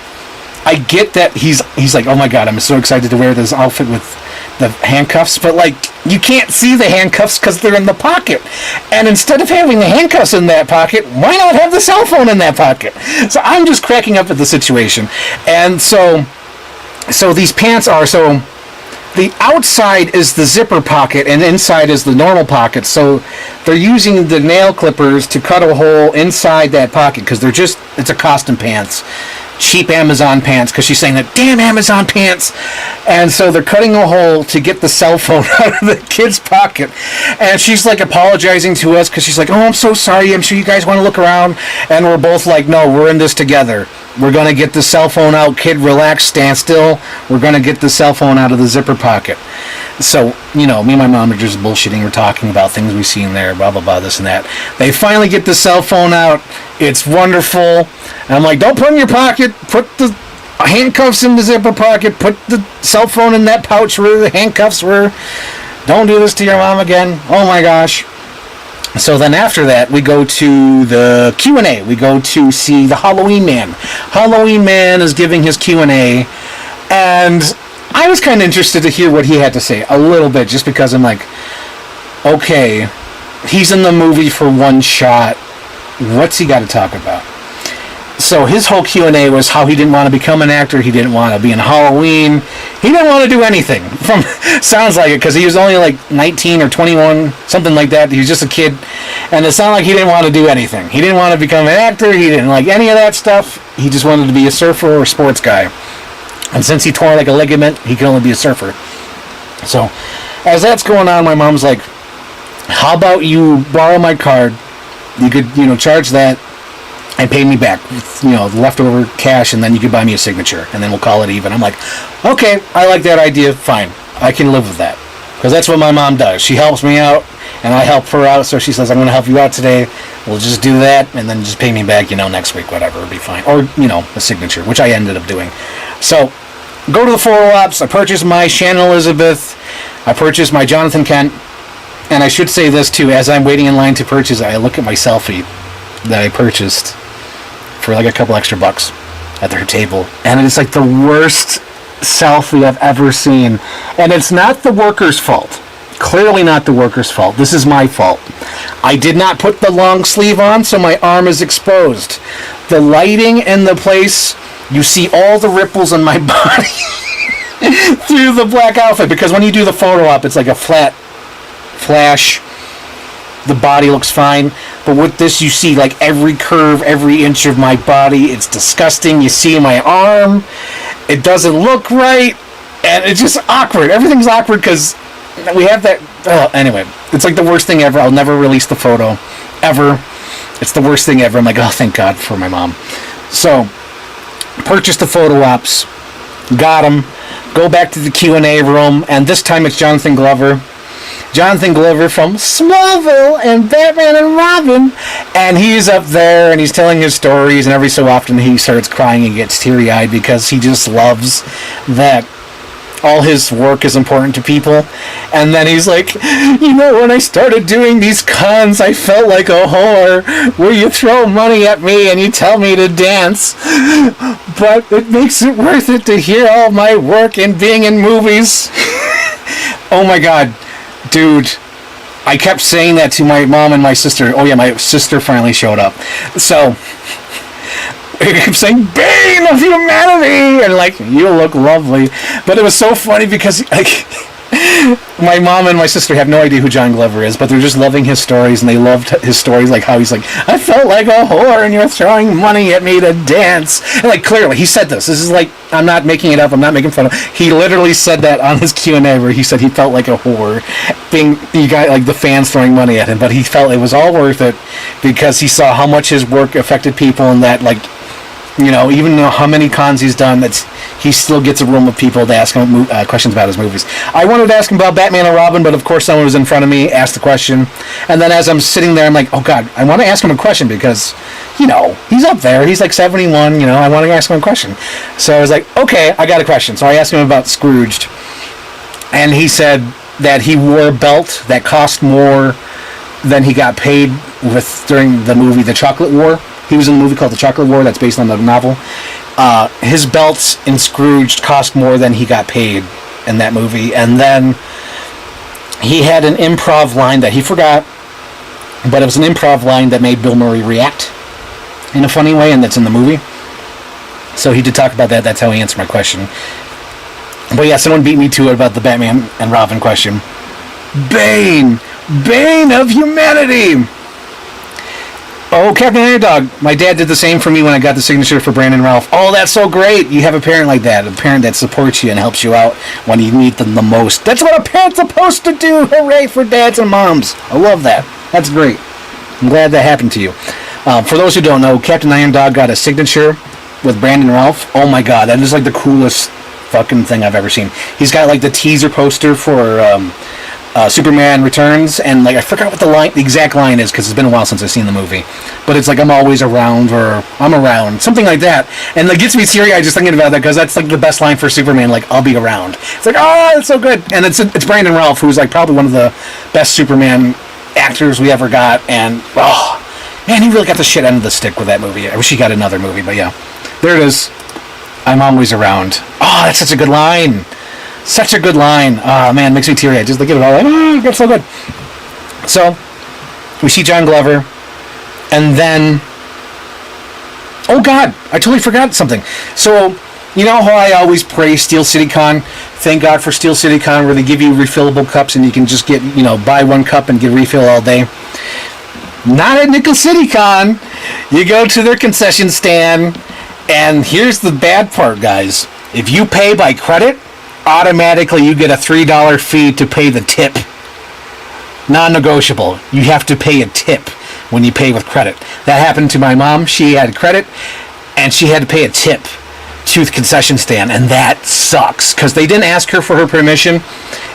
I get that he's like, oh my God, I'm so excited to wear this outfit with the handcuffs, but like, you can't see the handcuffs because they're in the pocket. And instead of having the handcuffs in that pocket, why not have the cell phone in that pocket? So I'm just cracking up at the situation. And so these pants are the outside is the zipper pocket and inside is the normal pocket. So they're using the nail clippers to cut a hole inside that pocket because it's a custom pants. Cheap Amazon pants, because she's saying that, damn Amazon pants. And so they're cutting a hole to get the cell phone out of the kid's pocket. And she's like apologizing to us because she's like, oh, I'm so sorry. I'm sure you guys want to look around. And we're both like, no, we're in this together. We're going to get the cell phone out. Kid, relax, stand still. We're going to get the cell phone out of the zipper pocket. So, me and my mom are just bullshitting. We're talking about things we've seen there, blah, blah, blah, this and that. They finally get the cell phone out. It's wonderful. And I'm like, don't put it in your pocket. Put the handcuffs in the zipper pocket. Put the cell phone in that pouch where the handcuffs were. Don't do this to your mom again. Oh, my gosh. So then after that, we go to the Q&A. We go to see the Halloween Man. Halloween Man is giving his Q&A. And I was kind of interested to hear what he had to say a little bit, just because I'm like, okay, he's in the movie for one shot. What's he got to talk about? So his whole Q&A was how he didn't want to become an actor. He didn't want to be in Halloween. He didn't want to do anything. Sounds like it, because he was only like 19 or 21, something like that. He was just a kid. And it sounded like he didn't want to do anything. He didn't want to become an actor. He didn't like any of that stuff. He just wanted to be a surfer or a sports guy. And since he tore like a ligament, he could only be a surfer. So as that's going on, my mom's like, how about you borrow my card? You could, charge that and pay me back with, the leftover cash, and then you could buy me a signature, and then we'll call it even. I'm like, okay, I like that idea. Fine. I can live with that. Because that's what my mom does. She helps me out, and I help her out. So she says, I'm going to help you out today. We'll just do that, and then just pay me back, next week, whatever. It'll be fine. Or, a signature, which I ended up doing. So go to the photo ops. I purchased my Shannon Elizabeth. I purchased my Jonathan Kent. And I should say this, too. As I'm waiting in line to purchase it, I look at my selfie that I purchased for like a couple extra bucks at their table. And it's like the worst selfie I've ever seen. And it's not the worker's fault. Clearly not the worker's fault. This is my fault. I did not put the long sleeve on, so my arm is exposed. The lighting in the place, you see all the ripples in my body. through the black outfit, because when you do the photo op, it's like a flat flash. The body looks fine, but with this you see like every curve, every inch of my body. It's disgusting. You see my arm, it doesn't look right, and it's just awkward. Everything's awkward because we have that. Anyway, it's like the worst thing ever. I'll never release the photo ever. It's the worst thing ever. I'm like, oh, thank God for my mom. So purchased the photo ops, got them, go back to the Q&A room, and this time it's Jonathan Glover from Smallville and Batman and Robin, and he's up there and he's telling his stories, and every so often he starts crying and gets teary-eyed because he just loves that all his work is important to people. And then he's like, when I started doing these cons, I felt like a whore where you throw money at me and you tell me to dance, but it makes it worth it to hear all my work and being in movies. Oh my God, dude, I kept saying that to my mom and my sister. Oh yeah, my sister finally showed up. So I kept saying, Bane of humanity, and like, you look lovely. But it was so funny because like my mom and my sister have no idea who John Glover is, but they're just loving his stories, and they loved his stories, like how he's like, I felt like a whore and you're throwing money at me to dance. And like, clearly he said this is like, I'm not making it up, I'm not making fun of, he literally said that on his Q&A where he said he felt like a whore being, you got like the fans throwing money at him, but he felt it was all worth it because he saw how much his work affected people, and that like, even though how many cons he's done, he still gets a room of people to ask him questions about his movies. I wanted to ask him about Batman and Robin, but of course someone was in front of me, asked the question, and then as I'm sitting there, I'm like, oh God, I want to ask him a question because, he's up there, he's like 71, I want to ask him a question. So I was like, okay, I got a question. So I asked him about Scrooged, and he said that he wore a belt that cost more than he got paid with during the movie The Chocolate War. He was in a movie called The Chocolate War that's based on the novel. His belts in Scrooged cost more than he got paid in that movie. And then he had an improv line that he forgot, but it was an improv line that made Bill Murray react in a funny way, and that's in the movie. So he did talk about that. That's how he answered my question. But yeah, someone beat me to it about the Batman and Robin question. Bane of humanity. Oh, Captain Underdog. My dad did the same for me when I got the signature for Brandon Ralph. Oh, that's so great. You have a parent like that. A parent that supports you and helps you out when you need them the most. That's what a parent's supposed to do. Hooray for dads and moms. I love that. That's great. I'm glad that happened to you. For those who don't know, Captain Iron Dog got a signature with Brandon Ralph. Oh my God, that is like the coolest fucking thing I've ever seen. He's got like the teaser poster for Superman Returns, and like I forgot what the exact line is because it's been a while since I've seen the movie, but it's like I'm always around, or I'm around, something like that, and it gets me teary-eyed just thinking about that because that's like the best line for Superman, like I'll be around. It's like, oh, that's so good. And it's Brandon Ralph, who's like probably one of the best Superman actors we ever got, and oh man, he really got the shit end of the stick with that movie. I wish he got another movie, but yeah, there it is. I'm always around. Oh, that's such a good line. Such a good line. Oh man, makes me teary-eyed. Just look at it all. Like, oh, that's so good. So we see John Glover, and then, oh God, I totally forgot something. So you know how I always praise Steel City Con? Thank God for Steel City Con, where they give you refillable cups and you can just get, buy one cup and get a refill all day. Not at Nickel City Con. You go to their concession stand, and here's the bad part, guys. If you pay by credit, automatically you get a $3 fee to pay the tip. Non-negotiable. You have to pay a tip when you pay with credit. That happened to my mom. She had credit, and she had to pay a tip to the concession stand, and that sucks because they didn't ask her for her permission.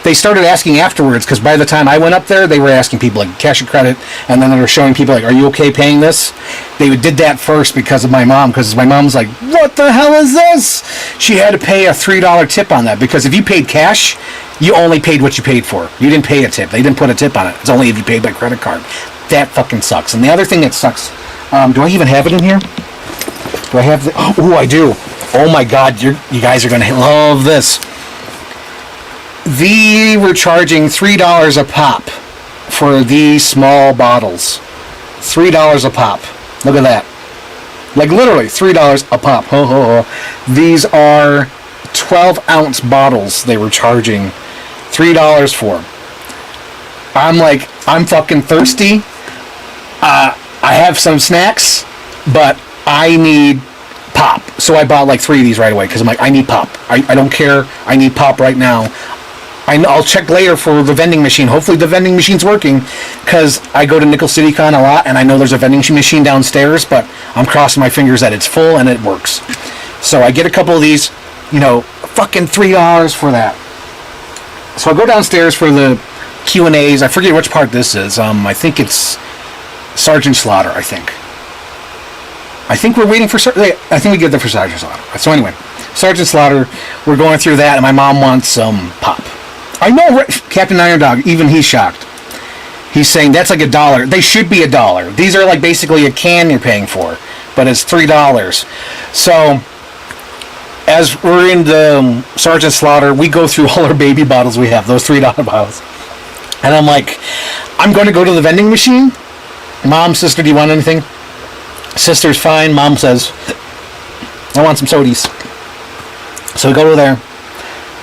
They started asking afterwards because by the time I went up there, they were asking people like cash or credit, and then they were showing people like, are you okay paying this? They did that first because of my mom, because my mom's like, what the hell is this? She had to pay a $3 tip on that because if you paid cash, you only paid what you paid for. You didn't pay a tip. They didn't put a tip on it. It's only if you paid by credit card. That fucking sucks. And the other thing that sucks, do I even have it in here? Do I have the... Oh, I do. Oh my God, you guys are going to love this. They were charging $3 a pop for these small bottles. $3 a pop. Look at that. Like literally $3 a pop. Ho, ho, ho. These are 12-ounce bottles they were charging $3 for. I'm like, I'm fucking thirsty. I have some snacks, but I need pop. So I bought like 3 of these right away because I'm like, I need pop. I don't care. I need pop right now. I'll check later for the vending machine. Hopefully the vending machine's working because I go to Nickel City Con a lot and I know there's a vending machine downstairs, but I'm crossing my fingers that it's full and it works. So I get a couple of these, fucking $3 for that. So I go downstairs for the Q&As. I forget which part this is. I think it's Sergeant Slaughter, I think we're waiting for... I think we get there for Sergeant Slaughter. So anyway, Sergeant Slaughter, we're going through that, and my mom wants some pop. I know, Captain Iron Dog, even he's shocked. He's saying that's like $1. They should be $1. These are like basically a can you're paying for, but it's $3. So, as we're in the Sergeant Slaughter, we go through all our baby bottles we have, those $3 bottles. And I'm like, I'm going to go to the vending machine. Mom, sister, do you want anything? Sister's fine. Mom says, I want some sodies. So we go to there,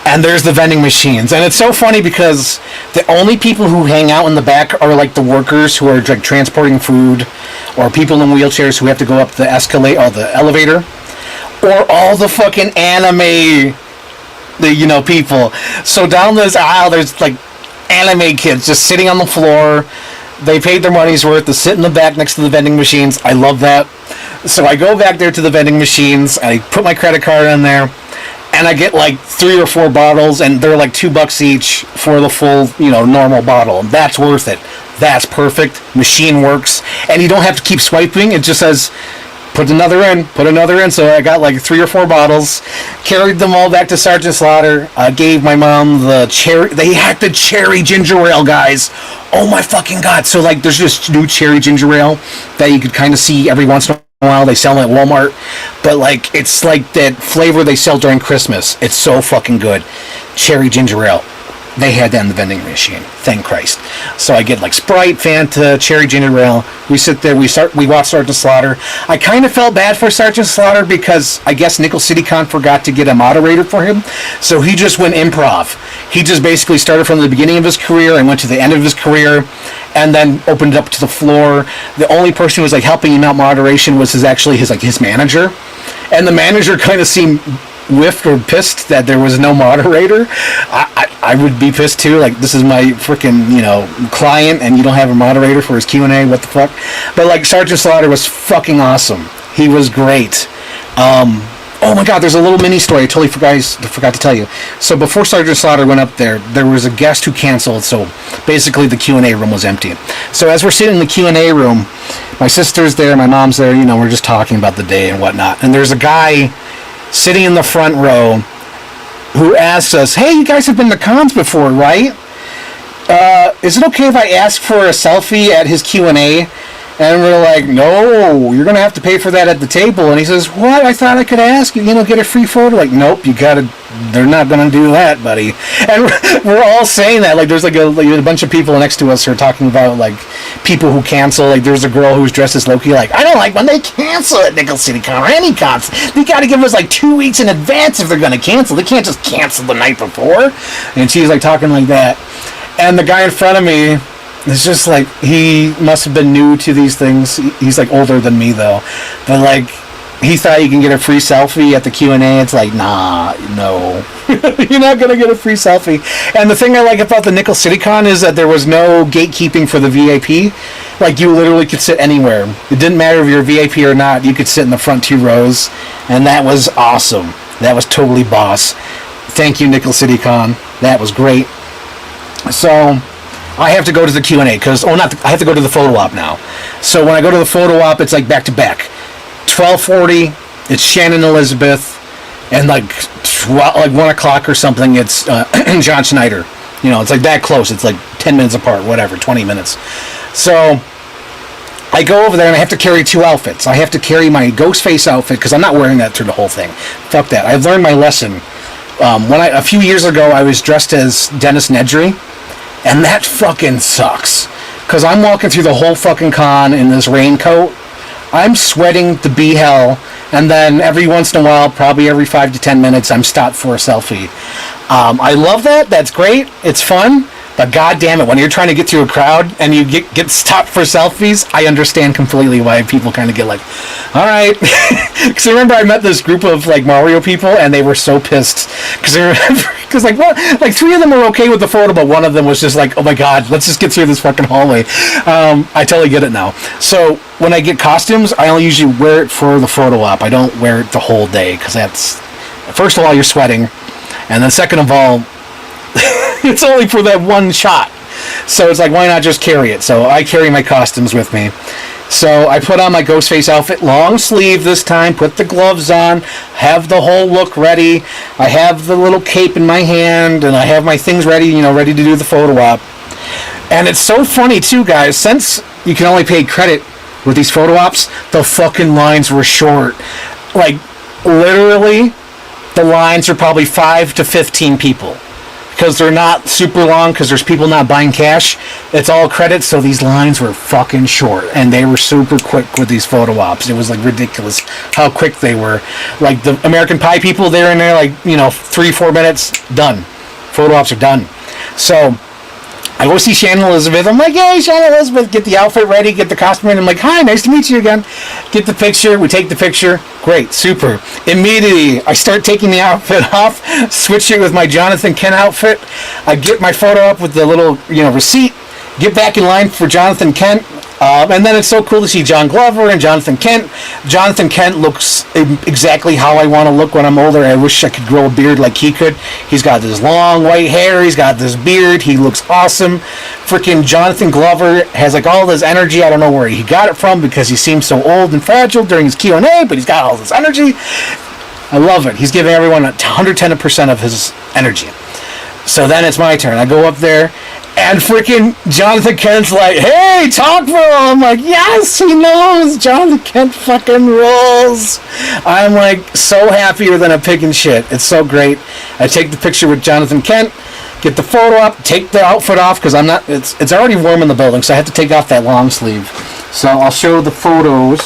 and there's the vending machines. And it's so funny because the only people who hang out in the back are like the workers who are like transporting food, or people in wheelchairs who have to go up the escalator or the elevator, or all the fucking anime, people. So down this aisle, there's like anime kids just sitting on the floor. They paid their money's worth to sit in the back next to the vending machines. I love that. So I go back there to the vending machines. I put my credit card in there, and I get like 3 or 4 bottles, and they're like $2 each for the full, normal bottle. That's worth it. That's perfect. Machine works, and you don't have to keep swiping. It just says, put another in. So I got like 3 or 4 bottles, carried them all back to Sergeant Slaughter. I gave my mom the cherry. They had the cherry ginger ale, guys. Oh my fucking god. So like there's just new cherry ginger ale that you could kind of see every once in a while. They sell it at Walmart. But like it's like that flavor they sell during Christmas. It's so fucking good. Cherry ginger ale. They had that in the vending machine. Thank Christ. So I get like Sprite, Fanta, cherry ginger ale. We sit there. We watch Sergeant Slaughter. I kind of felt bad for Sergeant Slaughter because I guess Nickel City Con forgot to get a moderator for him. So he just went improv. He just basically started from the beginning of his career and went to the end of his career, and then opened it up to the floor. The only person who was like helping him out moderation was his manager, and the manager kind of seemed whiffed or pissed that there was no moderator. I would be pissed too. Like, this is my freaking client, and you don't have a moderator for his Q&A. What the fuck? But like, Sergeant Slaughter was fucking awesome. He was great. Oh my god, there's a little mini story I totally forgot to tell you. So before Sergeant Slaughter went up there was a guest who canceled, so basically the Q&A room was empty. So as we're sitting in the Q&A room, my sister's there, my mom's there, we're just talking about the day and whatnot. And there's a guy sitting in the front row who asks us, hey, you guys have been to cons before, right? Is it okay if I ask for a selfie at his Q&A? And we're like, no, you're going to have to pay for that at the table. And he says, what? I thought I could ask you, get a free photo. Like, nope, they're not going to do that, buddy. And we're all saying that. Like, there's like a bunch of people next to us who are talking about, like, people who cancel. Like, there's a girl who's dressed as Loki. Like, I don't like when they cancel at Nickel City Con or any cons. They got to give us, like, 2 weeks in advance if they're going to cancel. They can't just cancel the night before. And she's, like, talking like that. And the guy in front of me, it's just like, he must have been new to these things. He's like older than me though. But like, he thought you can get a free selfie at the Q&A. It's like, nah, no. You're not going to get a free selfie. And the thing I like about the Nickel City Con is that there was no gatekeeping for the VIP. Like, you literally could sit anywhere. It didn't matter if you're VIP or not. You could sit in the front 2 rows. And that was awesome. That was totally boss. Thank you, Nickel City Con. That was great. So I have to go to the Q&A because, I have to go to the photo op now. So when I go to the photo op, it's like back to back. 12:40, it's Shannon Elizabeth, and like 1 o'clock or something, it's John Schneider. It's like that close. It's like 10 minutes apart, whatever, 20 minutes. So I go over there and I have to carry 2 outfits. I have to carry my Ghostface outfit because I'm not wearing that through the whole thing. Fuck that. I've learned my lesson. A few years ago, I was dressed as Dennis Nedry. And that fucking sucks. Because I'm walking through the whole fucking con in this raincoat. I'm sweating to be hell. And then every once in a while, probably every 5 to 10 minutes, I'm stopped for a selfie. I love that. That's great. It's fun. But god damn it, when you're trying to get through a crowd and you get stopped for selfies, I understand completely why people kind of get like, all right. Because I remember I met this group of like Mario people and they were so pissed. Because like, what? Like 3 of them were okay with the photo, but one of them was just like, oh my god, let's just get through this fucking hallway. I totally get it now. So when I get costumes, I only usually wear it for the photo op. I don't wear it the whole day because that's, first of all, you're sweating. And then second of all, it's only for that one shot. So it's like, why not just carry it? So I carry my costumes with me. So I put on my Ghostface outfit, long sleeve this time, put the gloves on, have the whole look ready. I have the little cape in my hand, and I have my things ready, ready to do the photo op. And it's so funny too, guys, since you can only pay credit with these photo ops, the fucking lines were short. Like, literally, the lines are probably 5 to 15 people. Because they're not super long, because there's people not buying cash. It's all credit, so these lines were fucking short. And they were super quick with these photo ops. It was like ridiculous how quick they were. Like the American Pie people, they're in there like, 3-4 minutes, done. Photo ops are done. So I go see Shannon Elizabeth. I'm like, hey, Shannon Elizabeth, get the outfit ready, get the costume in. I'm like, hi, nice to meet you again. Get the picture. We take the picture. Great, super. Immediately, I start taking the outfit off, switch it with my Jonathan Kent outfit. I get my photo up with the little, receipt, get back in line for Jonathan Kent. And then it's so cool to see John Glover and Jonathan Kent. Jonathan Kent looks exactly how I want to look when I'm older. I wish I could grow a beard like he could. He's got this long white hair. He's got this beard. He looks awesome. Freaking Jonathan Glover has like all this energy. I don't know where he got it from because he seems so old and fragile during his Q&A, but he's got all this energy. I love it. He's giving everyone 110% of his energy. So then it's my turn. I go up there, and freaking Jonathan Kent's like, hey, talk for him. I'm like, yes, he knows. Jonathan Kent fucking rules. I'm like so happier than a pig in shit. It's so great. I take the picture with Jonathan Kent, get the photo up, take the outfit off, because it's already warm in the building, so I have to take off that long sleeve. So I'll show the photos.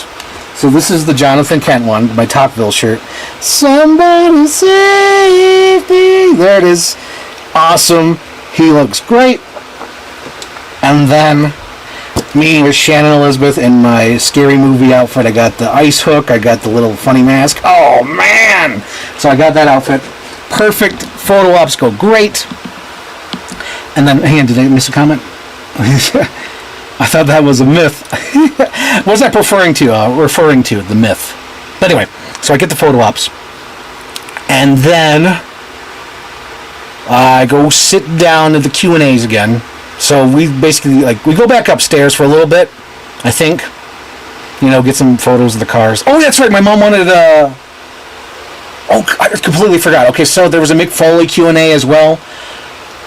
So this is the Jonathan Kent one, my Tocqueville shirt. Somebody save me. There it is. Awesome. He looks great. And then me with Shannon Elizabeth in my scary movie outfit. I got the ice hook. I got the little funny mask. Oh, man. So I got that outfit. Perfect. Photo ops go great. And then, hang on, did I miss a comment? I thought that was a myth. What was I referring to? The myth. But anyway, so I get the photo ops. And then I go sit down at the Q&As again. So we basically, we go back upstairs for a little bit, I think. Get some photos of the cars. Oh, that's right, my mom wanted, I completely forgot. Okay, so there was a Mick Foley Q&A as well.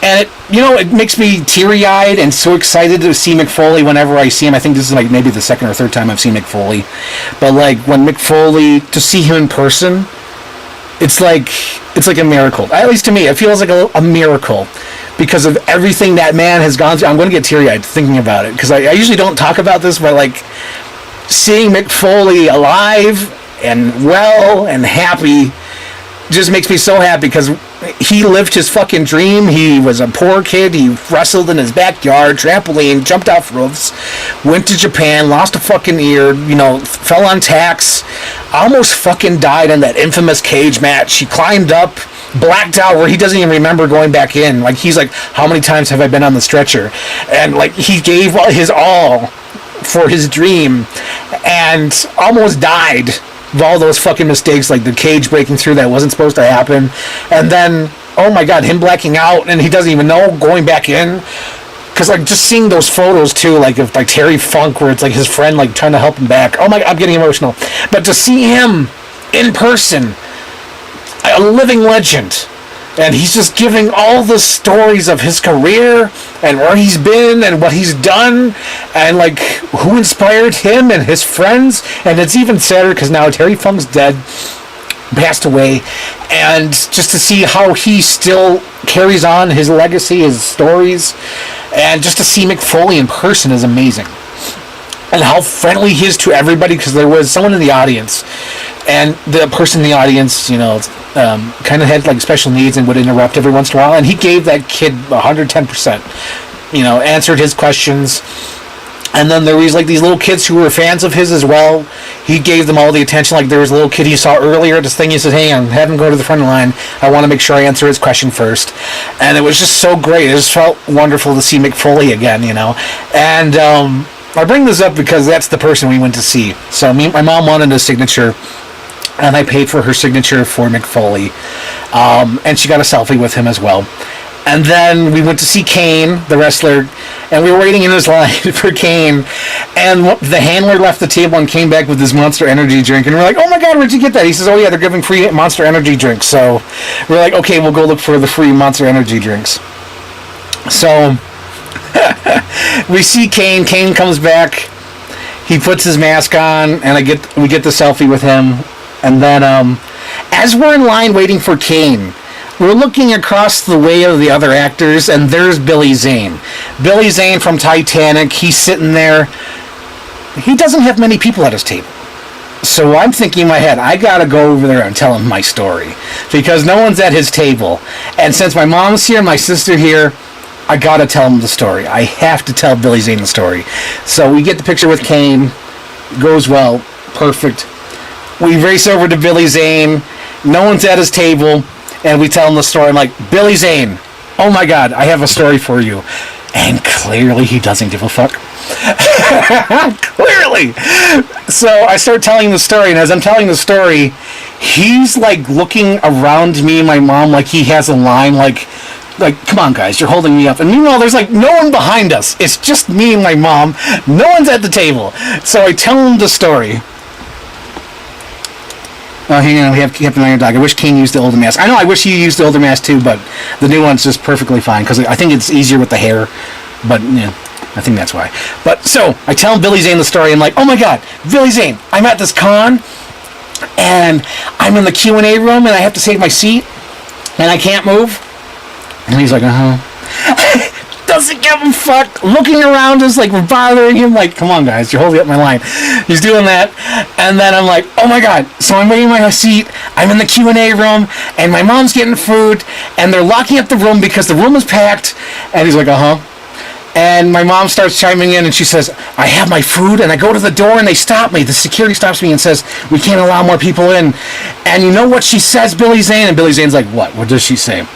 And it makes me teary-eyed and so excited to see Mick Foley whenever I see him. I think this is maybe the second or third time I've seen Mick Foley. But when Mick Foley, to see him in person, it's like a miracle. At least to me, it feels like a miracle because of everything that man has gone through. I'm going to get teary-eyed thinking about it because I usually don't talk about this, but seeing Mick Foley alive and well and happy just makes me so happy because he lived his fucking dream. He was a poor kid. He wrestled in his backyard, trampoline, jumped off roofs, went to Japan, lost a fucking ear, fell on tacks, almost fucking died in that infamous cage match. He climbed up, blacked out where he doesn't even remember going back in. He's like, how many times have I been on the stretcher? And he gave his all for his dream and almost died of all those fucking mistakes, like the cage breaking through that wasn't supposed to happen. And then, oh my god, him blacking out and he doesn't even know, going back in. Because just seeing those photos too, of Terry Funk, where it's his friend trying to help him back. Oh my god, I'm getting emotional. But to see him in person, a living legend, and he's just giving all the stories of his career and where he's been and what he's done and who inspired him and his friends. And it's even sadder because now Terry Funk's dead, passed away, and just to see how he still carries on his legacy, his stories, and just to see Mick Foley in person is amazing. And how friendly he is to everybody, because there was someone in the audience, and the person in the audience, kind of had like special needs and would interrupt every once in a while, and he gave that kid 110%. Answered his questions. And then there was like these little kids who were fans of his as well. He gave them all the attention. Like there was a little kid he saw earlier at this thing. He said, "Hey, I'm having him go to the front of the line. I want to make sure I answer his question first." And it was just so great. It just felt wonderful to see Mick Foley again, And I bring this up because that's the person we went to see. So my mom wanted a signature, and I paid for her signature for Mick Foley. And she got a selfie with him as well. And then we went to see Kane, the wrestler, and we were waiting in his line for Kane. And the handler left the table and came back with his Monster Energy drink. And we're like, "Oh my God, where'd you get that?" He says, "Oh yeah, they're giving free Monster Energy drinks." So we're like, "Okay, we'll go look for the free Monster Energy drinks." So we see Kane. Kane comes back. He puts his mask on, and we get the selfie with him. And then as we're in line waiting for Kane, we're looking across the way of the other actors, and there's Billy Zane. Billy Zane from Titanic, he's sitting there. He doesn't have many people at his table. So I'm thinking in my head, I gotta go over there and tell him my story. Because no one's at his table. And since my mom's here, my sister here, I gotta tell him the story. I have to tell Billy Zane the story. So we get the picture with Kane. Goes well. Perfect. We race over to Billy Zane. No one's at his table. And we tell him the story. I'm like, "Billy Zane, oh my God, I have a story for you." And clearly he doesn't give a fuck. Clearly. So I start telling the story, and as I'm telling the story, he's like looking around me and my mom like he has a line, like, "Come on guys, you're holding me up." And meanwhile, there's like no one behind us. It's just me and my mom. No one's at the table. So I tell him the story. Oh, hang on, we have Captain Iron Dog. I wish King used the older mask. I know, I wish he used the older mask too, but the new one's just perfectly fine, because I think it's easier with the hair, but, I think that's why. But, so, I tell Billy Zane the story, I'm like, "Oh my God, Billy Zane, I'm at this con, and I'm in the Q&A room, and I have to save my seat, and I can't move." And he's like, doesn't give a fuck, looking around us like we're bothering him, like, "Come on guys, you're holding up my line." He's doing that, and then I'm like, "Oh my God." So I'm waiting my seat, I'm in the Q&A room, and my mom's getting food, and they're locking up the room because the room is packed, and he's like, And my mom starts chiming in, and she says, "I have my food," and I go to the door, and they stop me. The security stops me and says, "We can't allow more people in." And you know what she says, Billy Zane? And Billy Zane's like, "What? What does she say?"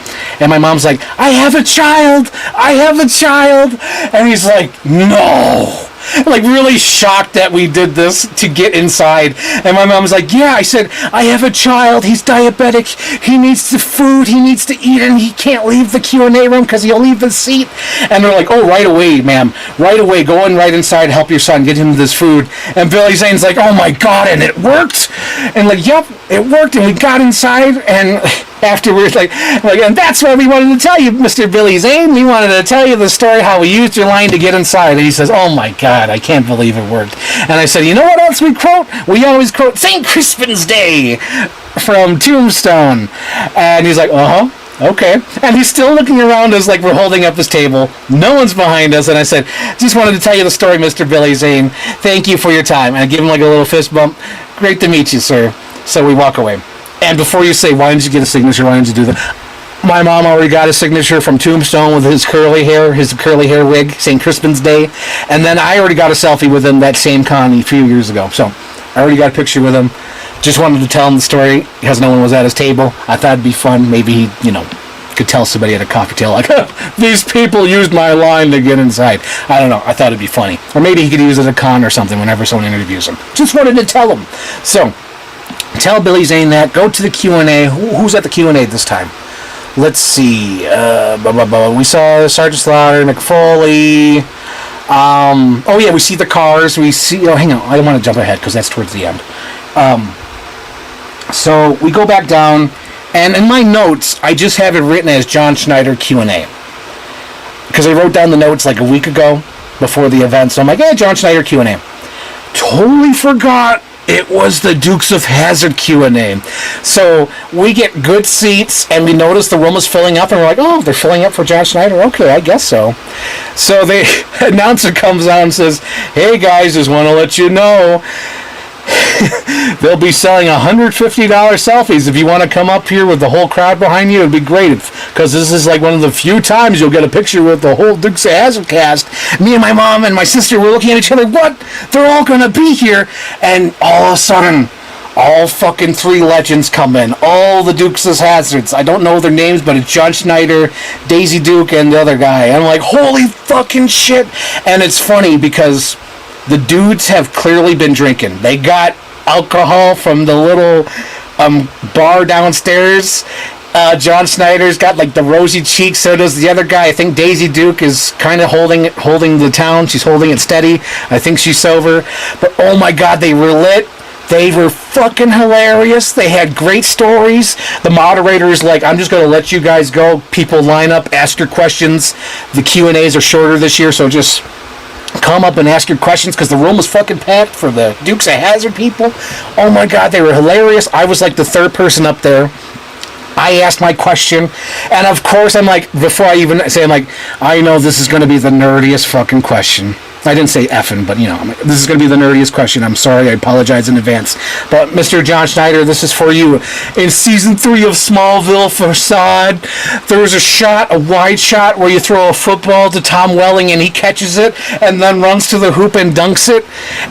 And my mom's like, "I have a child! I have a child!" And he's like, "No!" Like really shocked that we did this to get inside. And my mom's like, "Yeah," I said, "I have a child. He's diabetic. He needs the food. He needs to eat, and he can't leave the Q&A room because he'll leave his seat." And they're like, "Oh, right away, ma'am. Right away. Go in right inside. Help your son. Get him this food." And Billy Zane's like, "Oh my God, and it worked." And like, "Yep, it worked." And we got inside, and afterwards, like, and that's what we wanted to tell you, Mr. Billy Zane. We wanted to tell you the story how we used your line to get inside. And he says, "Oh my God, I can't believe it worked." And I said, "You know what else we quote? We always quote St. Crispin's Day from Tombstone." And he's like, "Okay." And he's still looking around us like we're holding up his table. No one's behind us. And I said, "Just wanted to tell you the story, Mr. Billy Zane. Thank you for your time." And I give him like a little fist bump. "Great to meet you, sir." So we walk away. And before you say, "Why didn't you get a signature? Why didn't you do that?" My mom already got a signature from Tombstone with his curly hair wig, St. Crispin's Day. And then I already got a selfie with him that same con a few years ago. So I already got a picture with him. Just wanted to tell him the story because no one was at his table. I thought it'd be fun. Maybe he, could tell somebody at a coffee table, like, "These people used my line to get inside." I don't know. I thought it'd be funny. Or maybe he could use it at a con or something whenever someone interviews him. Just wanted to tell him. So, tell Billy Zane that. Go to the Q&A. Who's at the Q&A this time? Let's see. We saw Sergeant Slaughter, Mick Foley. Oh, yeah, we see the cars. We see... Oh, hang on. I don't want to jump ahead because that's towards the end. So we go back down, and in my notes, I just have it written as John Schneider Q&A. Because I wrote down the notes like a week ago before the event. So I'm like, John Schneider Q&A. Totally forgot it was the Dukes of Hazzard Q&A. So we get good seats, and we notice the room is filling up, and we're like, "Oh, they're filling up for John Schneider? Okay, I guess so." So the announcer comes out and says, "Hey guys, just want to let you know they'll be selling $150 selfies. If you want to come up here with the whole crowd behind you, it'd be great, because this is like one of the few times you'll get a picture with the whole Dukes of Hazzard cast. Me and my mom and my sister were looking at each other, what? They're all going to be here. And all of a sudden, all fucking three legends come in. All the Dukes of Hazzards. I don't know their names, but it's John Schneider, Daisy Duke, and the other guy. I'm like, holy fucking shit. And it's funny because the dudes have clearly been drinking. They got alcohol from the little bar downstairs. John Schneider's got like the rosy cheeks, so does the other guy. I think Daisy Duke is kind of holding the town. She's holding it steady. I think she's sober. But oh my god, they were lit. They were fucking hilarious. They had great stories. The moderator's like, I'm just going to let you guys go. People line up, ask your questions. The Q&As are shorter this year, so just come up and ask your questions, because the room was fucking packed for the Dukes of Hazzard people. Oh my god, they were hilarious. I was like the third person up there. I asked my question, and of course I'm like, before I even say, I'm like, I know this is going to be the nerdiest fucking question. I didn't say effing, but, you know, this is going to be the nerdiest question. I'm sorry. I apologize in advance. But, Mr. John Schneider, this is for you. In Season 3 of Smallville Facade, there was a wide shot, where you throw a football to Tom Welling, and he catches it, and then runs to the hoop and dunks it.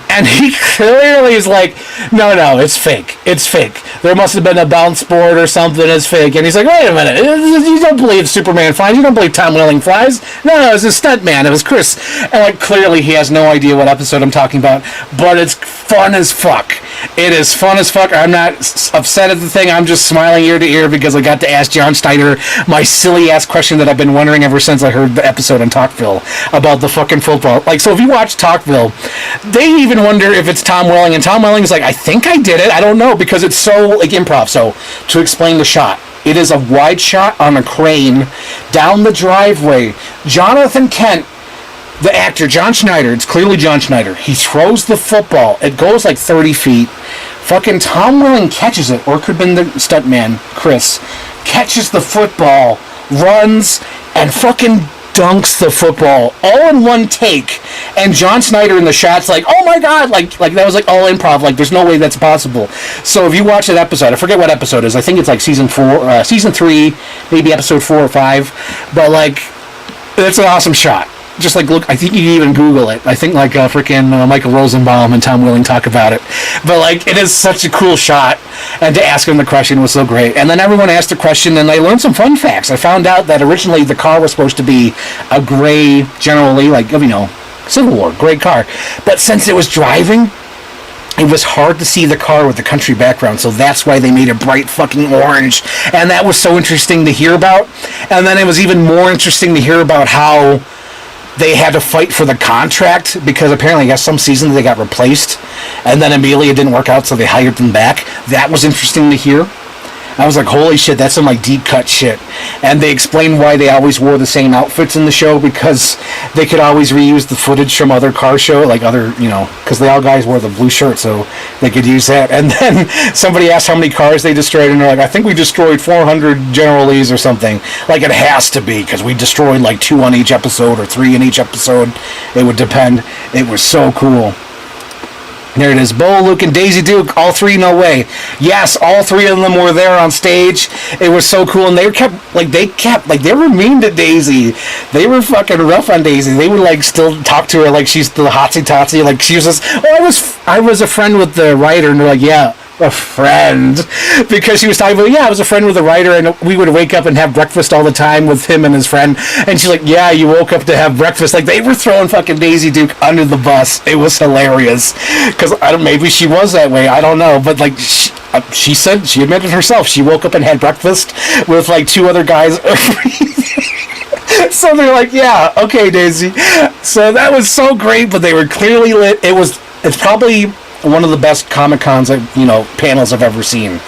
And he clearly is like, no, it's fake. It's fake. There must have been a bounce board or something. It's fake. And he's like, wait a minute. You don't believe Superman flies. You don't believe Tom Welling flies. No, it was a stuntman. It was Chris. And, like, clearly he has no idea what episode I'm talking about, but it's fun as fuck. It is fun as fuck. I'm not upset at the thing. I'm just smiling ear to ear because I got to ask John Schneider my silly ass question that I've been wondering ever since I heard the episode on Talkville about the fucking football. Like, so if you watch Talkville, they even wonder if it's Tom Welling, and Tom Welling is like, I think I did it. I don't know, because it's so like improv. So to explain the shot, it is a wide shot on a crane down the driveway. Jonathan Kent, the actor, John Schneider, it's clearly John Schneider. He throws the football. It goes like 30 feet. Fucking Tom Welling catches it, or it could have been the stuntman, Chris, catches the football, runs, and fucking dunks the football all in one take. And John Schneider in the shot's like, oh my god, like that was like all improv. Like, there's no way that's possible. So if you watch that episode, I forget what episode it is. I think it's like season 3, maybe episode 4 or 5. But like, it's an awesome shot. Just like, look, I think you can even Google it. I think like freaking Michael Rosenbaum and Tom Welling talk about it. But like, it is such a cool shot, and to ask him the question was so great. And then everyone asked the question, and I learned some fun facts. I found out that originally the car was supposed to be a gray, generally, like, you know, Civil War, gray car. But since it was driving, it was hard to see the car with the country background, so that's why they made it bright fucking orange. And that was so interesting to hear about. And then it was even more interesting to hear about how they had to fight for the contract, because apparently, I guess, some seasons they got replaced, and then immediately it didn't work out, so they hired them back. That was interesting to hear. I was like, holy shit, that's some like deep cut shit. And they explained why they always wore the same outfits in the show, because they could always reuse the footage from other car show, like other, you know, because they all guys wore the blue shirt, so they could use that. And then somebody asked how many cars they destroyed, and they're like, I think we destroyed 400 General Lees or something. Like, it has to be, because we destroyed like 2 on each episode or 3 in each episode. It would depend. It was so cool. There it is. Bo, Luke, and Daisy Duke. All 3, no way. Yes, all 3 of them were there on stage. It was so cool. And they were mean to Daisy. They were fucking rough on Daisy. They would, like, still talk to her like she's the hotsy-totsy. Like, she was just, I was a friend with the writer. And they're like, yeah, a friend, because she was talking about, I was a friend with a writer, and we would wake up and have breakfast all the time with him and his friend. And she's like, yeah, you woke up to have breakfast. Like, they were throwing fucking Daisy Duke under the bus. It was hilarious, because maybe she was that way, I don't know, but like, she said, she admitted herself, she woke up and had breakfast with like 2 other guys. So they're like, yeah, okay, Daisy. So that was so great, but they were clearly lit. It's probably one of the best Comic-Cons, panels I've ever seen.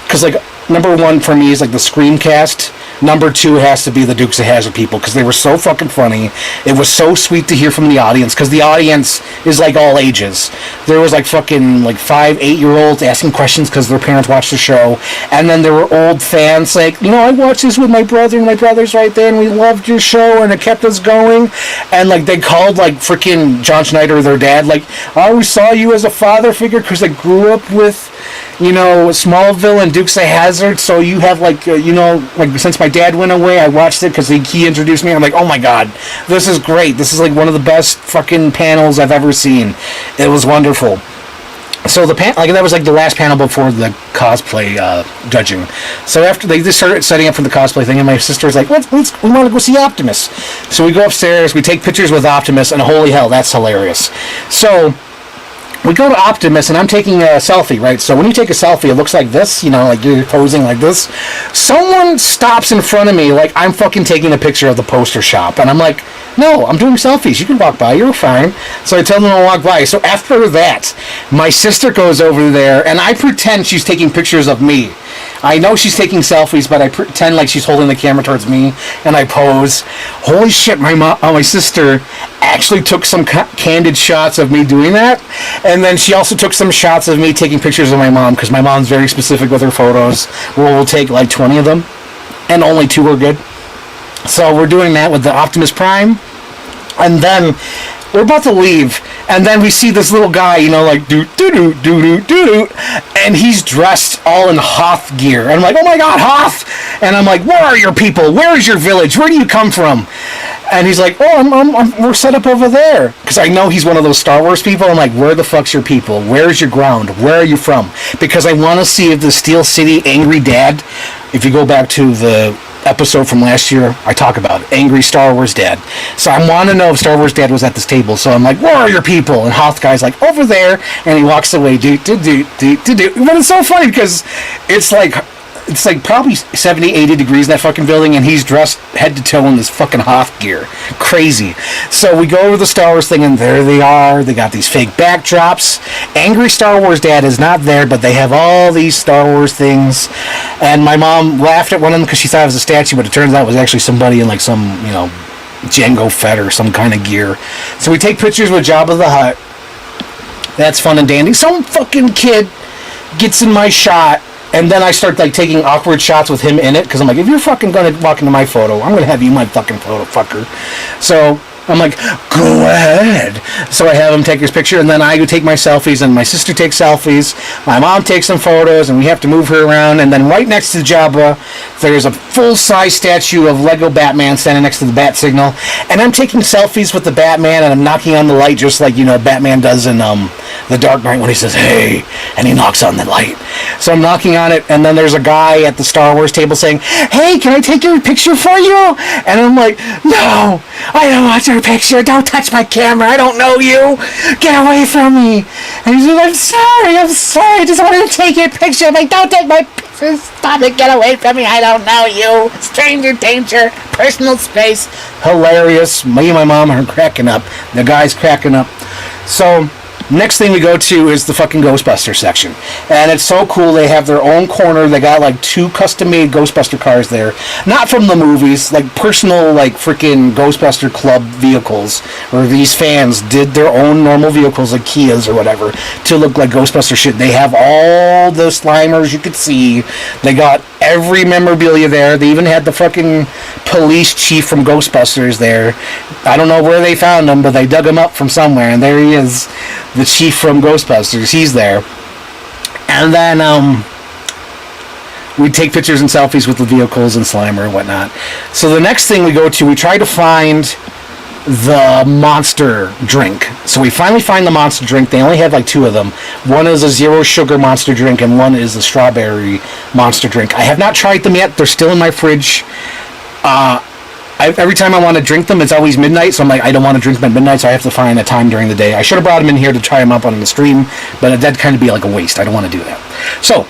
Because, like, number one for me is like the Screamcast. Number two has to be the Dukes of Hazzard people, because they were so fucking funny. It was so sweet to hear from the audience, because the audience is like all ages. There was like fucking like 5, 8-year-olds asking questions because their parents watched the show, and then there were old fans like, you know, I watched this with my brother, and my brother's right there, and we loved your show, and it kept us going. And like they called like freaking John Schneider their dad, like, I always saw you as a father figure because I grew up with, you know, Smallville and Dukes of Hazzard, so you have like, you know, like since my dad went away, I watched it because he introduced me. I'm like, oh my god, this is great. This is like one of the best fucking panels I've ever seen. It was wonderful. So that was like the last panel before the cosplay judging. So after they just started setting up for the cosplay thing, and my sister was like, we want to go see Optimus. So we go upstairs, we take pictures with Optimus, and holy hell, that's hilarious. So we go to Optimus, and I'm taking a selfie, right? So when you take a selfie, it looks like this, you know, like you're posing like this. Someone stops in front of me like I'm fucking taking a picture of the poster shop. And I'm like, no, I'm doing selfies. You can walk by. You're fine. So I tell them to walk by. So after that, my sister goes over there, and I pretend she's taking pictures of me. I know she's taking selfies, but I pretend like she's holding the camera towards me, and I pose. Holy shit, my sister actually took some candid shots of me doing that, and then she also took some shots of me taking pictures of my mom, because my mom's very specific with her photos. We'll take like 20 of them, and only 2 are good. So we're doing that with the Optimus Prime, and then we're about to leave, and then we see this little guy, you know, like do, and he's dressed all in Hoth gear, and I'm like, oh my god, Hoth! And I'm like, where are your people? Where is your village? Where do you come from? And he's like, oh, we're set up over there, because I know he's one of those Star Wars people. I'm like, where the fuck's your people? Where's your ground? Where are you from? Because I want to see if the Steel City Angry Dad, if you go back to the episode from last year, I talk about it, Angry Star Wars Dad. So I want to know if Star Wars Dad was at this table. So I'm like, where are your people? And Hoth guy's like, over there, and he walks away. But it's so funny because it's like probably 70, 80 degrees in that fucking building, and he's dressed head to toe in this fucking Hoth gear. Crazy. So we go over the Star Wars thing, and there they are. They got these fake backdrops. Angry Star Wars Dad is not there, but they have all these Star Wars things. And my mom laughed at one of them because she thought it was a statue, but it turns out it was actually somebody in like some, you know, Jango Fett or some kind of gear. So we take pictures with Jabba the Hutt. That's fun and dandy. Some fucking kid gets in my shot, and then I start like taking awkward shots with him in it, because I'm like, if you're fucking gonna walk into my photo, I'm gonna have you my fucking photo, fucker. So I'm like, go ahead. So I have him take his picture, and then I go take my selfies, and my sister takes selfies. My mom takes some photos, and we have to move her around. And then right next to Jabba, there's a full-size statue of Lego Batman standing next to the bat signal. And I'm taking selfies with the Batman, and I'm knocking on the light just like, you know, Batman does in The Dark Knight when he says, hey, and he knocks on the light. So I'm knocking on it, and then there's a guy at the Star Wars table saying, hey, can I take your picture for you? And I'm like, no, I don't want your picture. Don't touch my camera. I don't know you. Get away from me. And he's like, I'm sorry. I just wanted to take your picture. I'm like, don't take my picture. Stop it. Get away from me. I don't know you. Stranger danger. Personal space. Hilarious. Me and my mom are cracking up. The guy's cracking up. So next thing we go to is the fucking Ghostbuster section. And it's so cool. They have their own corner. They got like 2 custom-made Ghostbuster cars there. Not from the movies, like personal, like freaking Ghostbuster Club vehicles. Where these fans did their own normal vehicles, like Kias or whatever, to look like Ghostbuster shit. They have all the Slimers you could see. They got every memorabilia there. They even had the fucking police chief from Ghostbusters there. I don't know where they found him, but they dug him up from somewhere, and there he is. The chief from Ghostbusters, he's there. And then we take pictures and selfies with the vehicles and Slimer and whatnot. So the next thing we go to, we try to find the monster drink. So we finally find the monster drink. They only have like 2 of them. One is a 0 sugar monster drink, and one is a strawberry monster drink. I have not tried them yet. They're still in my fridge. Every time I want to drink them, it's always midnight, so I'm like, I don't want to drink them at midnight, so I have to find a time during the day. I should have brought them in here to try them up on the stream, but that'd kind of be like a waste. I don't want to do that. So,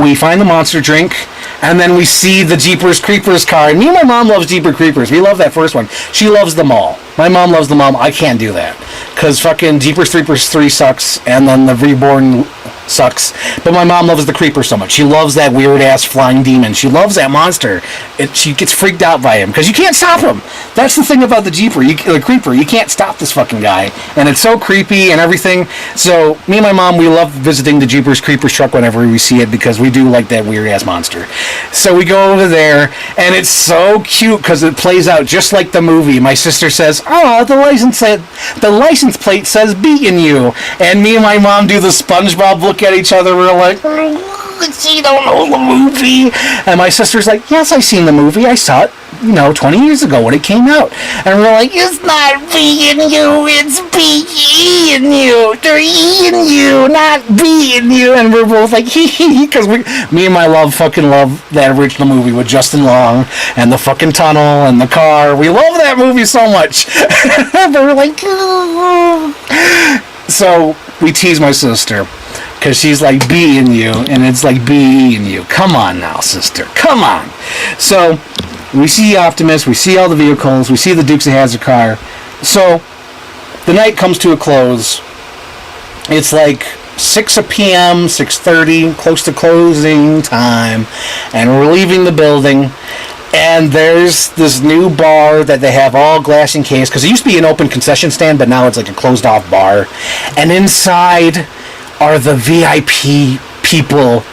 we find the monster drink, and then we see the Jeepers Creepers car. And me and my mom loves Jeepers Creepers. We love that first one. She loves them all. My mom loves them all. I can't do that, because fucking Jeepers Creepers 3 sucks, and then the Reborn Sucks. But my mom loves the Creeper so much. She loves that weird-ass flying demon. She loves that monster. She gets freaked out by him, because you can't stop him. That's the thing about the Creeper. You can't stop this fucking guy. And it's so creepy and everything. So, me and my mom, we love visiting the Jeepers Creepers truck whenever we see it, because we do like that weird-ass monster. So we go over there, and it's so cute, because it plays out just like the movie. My sister says, "Oh, the license plate says beating you." And me and my mom do the SpongeBob look at each other. We're like, "You don't know the movie." And my sister's like, "Yes, I seen the movie. I saw it, 20 years ago when it came out." And we're like, "It's not beating you, it's beating you. They're eating you, not beating you." And we're both like, hee hee, because me and my love fucking love that original movie with Justin Long and the fucking tunnel and the car. We love that movie so much. But we're like, "Oh." So we tease my sister, because she's like, beating you, and it's like, beating you. Come on now, sister. Come on. So we see Optimus, we see all the vehicles, we see the Dukes of Hazzard car. So the night comes to a close. It's like 6 p.m., 6:30, close to closing time, and we're leaving the building. And there's this new bar that they have all glass encased, because it used to be an open concession stand, but now it's like a closed-off bar. And inside are the VIP people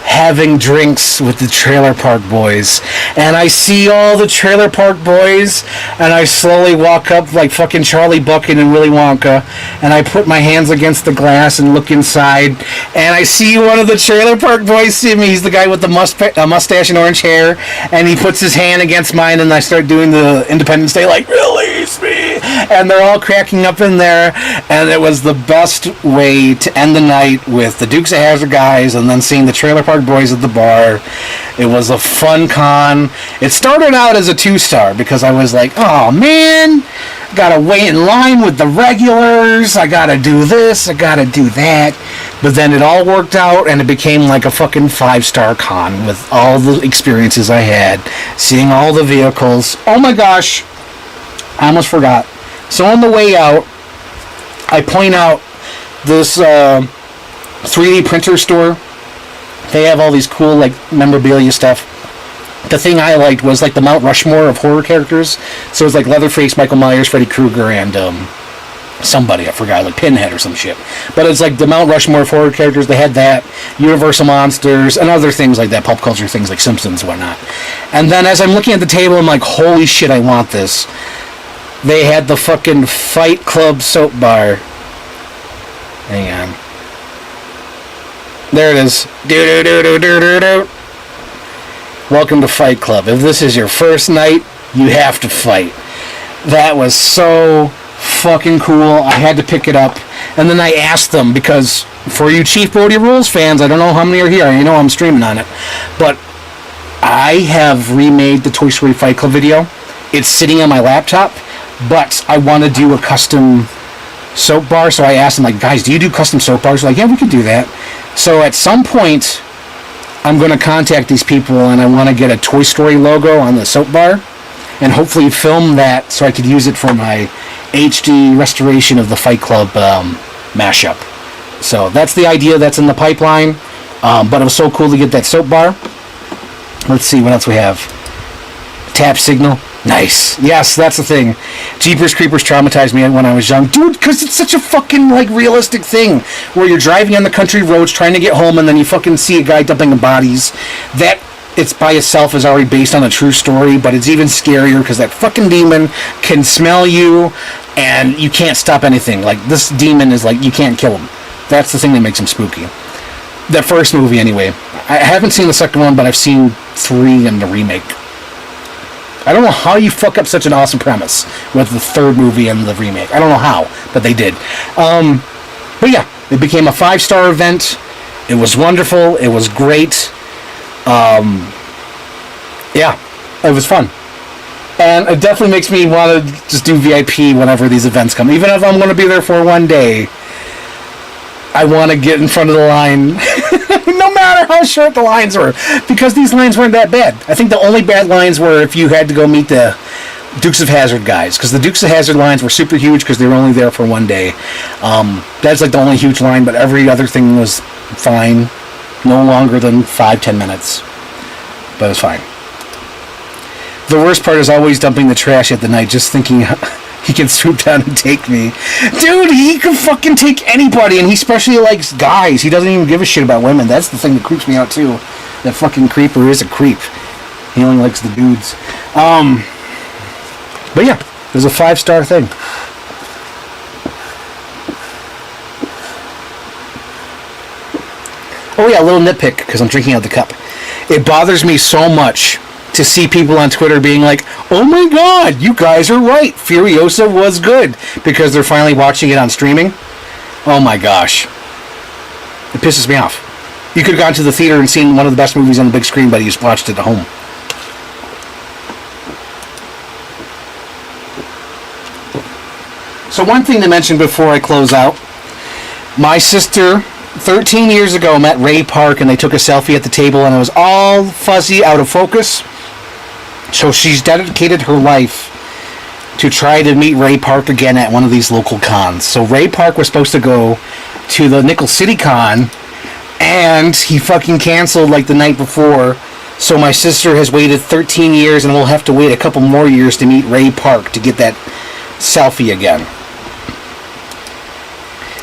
having drinks with the Trailer Park Boys. And I see all the Trailer Park Boys, and I slowly walk up like fucking Charlie Bucket and Willy Wonka, and I put my hands against the glass and look inside, and I see one of the Trailer Park Boys see me. He's the guy with the mustache and orange hair, and he puts his hand against mine, and I start doing the Independence Day, like, "Release me!" And they're all cracking up in there, and it was the best way to end the night, with the Dukes of Hazzard guys, and then seeing the Trailer Park Boys at the bar. It was a fun con. It started out as a 2-star, because I was like, "Oh man, gotta wait in line with the regulars, I gotta do this, I gotta do that." But then it all worked out, and it became like a fucking 5-star con, with all the experiences I had, seeing all the vehicles. Oh my gosh, I almost forgot. So on the way out, I point out this 3D printer store. They have all these cool, like, memorabilia stuff. The thing I liked was, like, the Mount Rushmore of horror characters. So it was like Leatherface, Michael Myers, Freddy Krueger, and somebody, I forgot, like Pinhead or some shit. But it's like the Mount Rushmore of horror characters. They had that, Universal Monsters, and other things like that, pop culture things like Simpsons and whatnot. And then as I'm looking at the table, I'm like, holy shit, I want this. They had the fucking Fight Club soap bar. Hang on. There it is. Do-do-do-do-do-do-do. Welcome to Fight Club. If this is your first night, you have to fight. That was so fucking cool. I had to pick it up. And then I asked them, because for you Chief Brody Rules fans, I don't know how many are here. I know I'm streaming on it. But I have remade the Toy Story Fight Club video. It's sitting on my laptop. But I want to do a custom soap bar. So I asked them, like, guys, do you do custom soap bars? They're like, yeah, we could do that. So at some point, I'm going to contact these people, and I want to get a Toy Story logo on the soap bar, and hopefully film that so I could use it for my HD restoration of the Fight Club mashup. So that's the idea. That's in the pipeline. But it was so cool to get that soap bar. Let's see what else we have. Tap signal. Nice. Yes, that's the thing. Jeepers Creepers traumatized me when I was young. Dude, because it's such a fucking, like, realistic thing where you're driving on the country roads trying to get home, and then you fucking see a guy dumping bodies. That, it's by itself, is already based on a true story, but it's even scarier because that fucking demon can smell you, and you can't stop anything. Like, this demon is like, you can't kill him. That's the thing that makes him spooky. The first movie, anyway. I haven't seen the second one, but I've seen 3 in the remake. I don't know how you fuck up such an awesome premise with the third movie and the remake. I don't know how, but they did. But yeah, it became a 5-star event. It was wonderful. It was great. Yeah, it was fun. And it definitely makes me want to just do VIP whenever these events come. Even if I'm going to be there for one day, I want to get in front of the line. No matter how short the lines were, because these lines weren't that bad. I think the only bad lines were if you had to go meet the Dukes of Hazzard guys, because the Dukes of Hazzard lines were super huge because they were only there for one day. That's like the only huge line, but every other thing was fine. No longer than 5-10 minutes. But it's fine. The worst part is always dumping the trash at the night, just thinking he can swoop down and take me. Dude, he can fucking take anybody, and he especially likes guys. He doesn't even give a shit about women. That's the thing that creeps me out, too. That fucking creeper is a creep. He only likes the dudes. But yeah, it was a 5-star thing. Oh yeah, a little nitpick, because I'm drinking out the cup. It bothers me so much to see people on Twitter being like, oh my god, you guys are right, Furiosa was good, because they're finally watching it on streaming. Oh my gosh. It pisses me off. You could have gone to the theater and seen one of the best movies on the big screen, but you just watched it at home. So one thing to mention before I close out, my sister 13 years ago met Ray Park and they took a selfie at the table and it was all fuzzy, out of focus. So she's dedicated her life to try to meet Ray Park again at one of these local cons. So Ray Park was supposed to go to the Nickel City Con and he fucking canceled like the night before. So my sister has waited 13 years and we'll have to wait a couple more years to meet Ray Park to get that selfie again.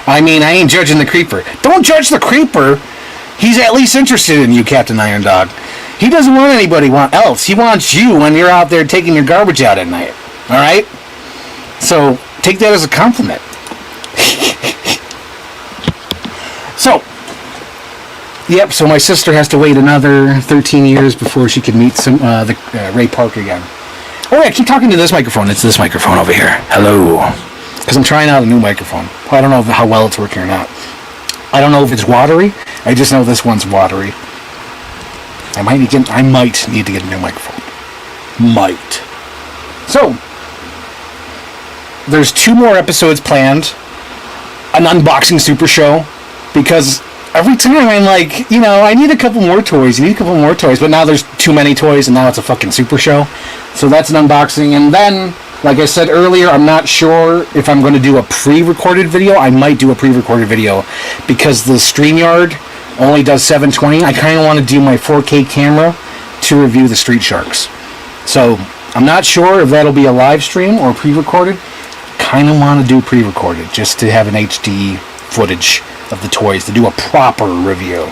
I mean, I ain't judging the creeper. Don't judge the creeper. He's at least interested in you, Captain Iron Dog. He doesn't want anybody else. He wants you when you're out there taking your garbage out at night. Alright? So, take that as a compliment. So, yep, so my sister has to wait another 13 years before she can meet Ray Park again. Oh yeah, keep talking to this microphone. It's this microphone over here. Hello. Because I'm trying out a new microphone. I don't know how well it's working or not. I don't know if it's watery. I just know this one's watery. I might need to get a new microphone. Might. So, there's 2 more episodes planned. An unboxing super show. Because every time I'm like, I need a couple more toys. But now there's too many toys and now it's a fucking super show. So that's an unboxing. And then, like I said earlier, I'm not sure if I'm going to do a pre-recorded video. I might do a pre-recorded video because the StreamYard only does 720. I kind of want to do my 4K camera to review the Street Sharks. So I'm not sure if that'll be a live stream or pre-recorded. Kind of want to do pre-recorded just to have an HD footage of the toys to do a proper review.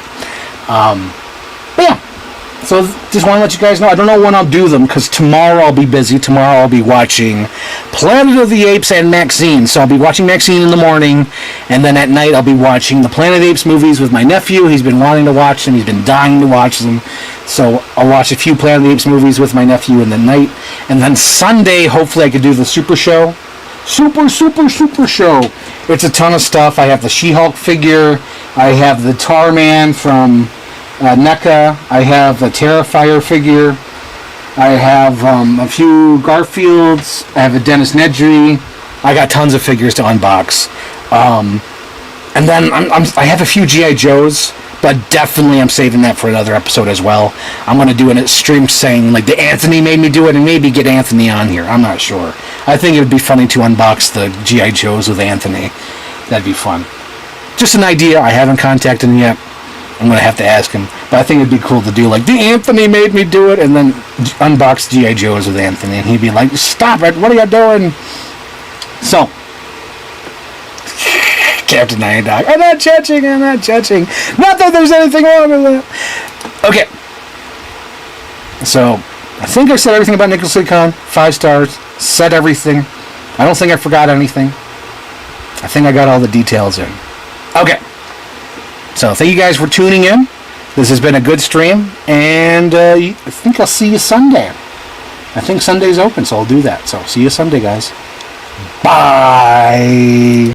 But yeah. So just want to let you guys know, I don't know when I'll do them, because tomorrow I'll be busy. Tomorrow I'll be watching Planet of the Apes and Maxine. So I'll be watching Maxine in the morning, and then at night I'll be watching the Planet of the Apes movies with my nephew. He's been wanting to watch them. He's been dying to watch them. So I'll watch a few Planet of the Apes movies with my nephew in the night. And then Sunday, hopefully I could do the Super Show. Super Show. It's a ton of stuff. I have the She-Hulk figure. I have the Tar Man from NECA. I have a Terrifier figure. I have a few Garfields. I have a Dennis Nedry. I got tons of figures to unbox. And then I have a few G.I. Joes, but definitely I'm saving that for another episode as well. I'm going to do a stream saying, like, the Anthony made me do it, and maybe get Anthony on here. I'm not sure. I think it would be funny to unbox the G.I. Joes with Anthony. That'd be fun. Just an idea. I haven't contacted him yet. I'm going to have to ask him. But I think it'd be cool to do, like, the Anthony made me do it, and then unbox G.I. Joes with Anthony. And he'd be like, stop it, what are you doing? So, Captain Iron Dog. I'm not judging. Not that there's anything wrong with it. Okay. So, I think I said everything about Nickel City Con. 5 stars. Said everything. I don't think I forgot anything. I think I got all the details in. Okay. So, thank you guys for tuning in. This has been a good stream, and I think I'll see you Sunday. I think Sunday's open, so I'll do that. So, see you Sunday, guys. Bye!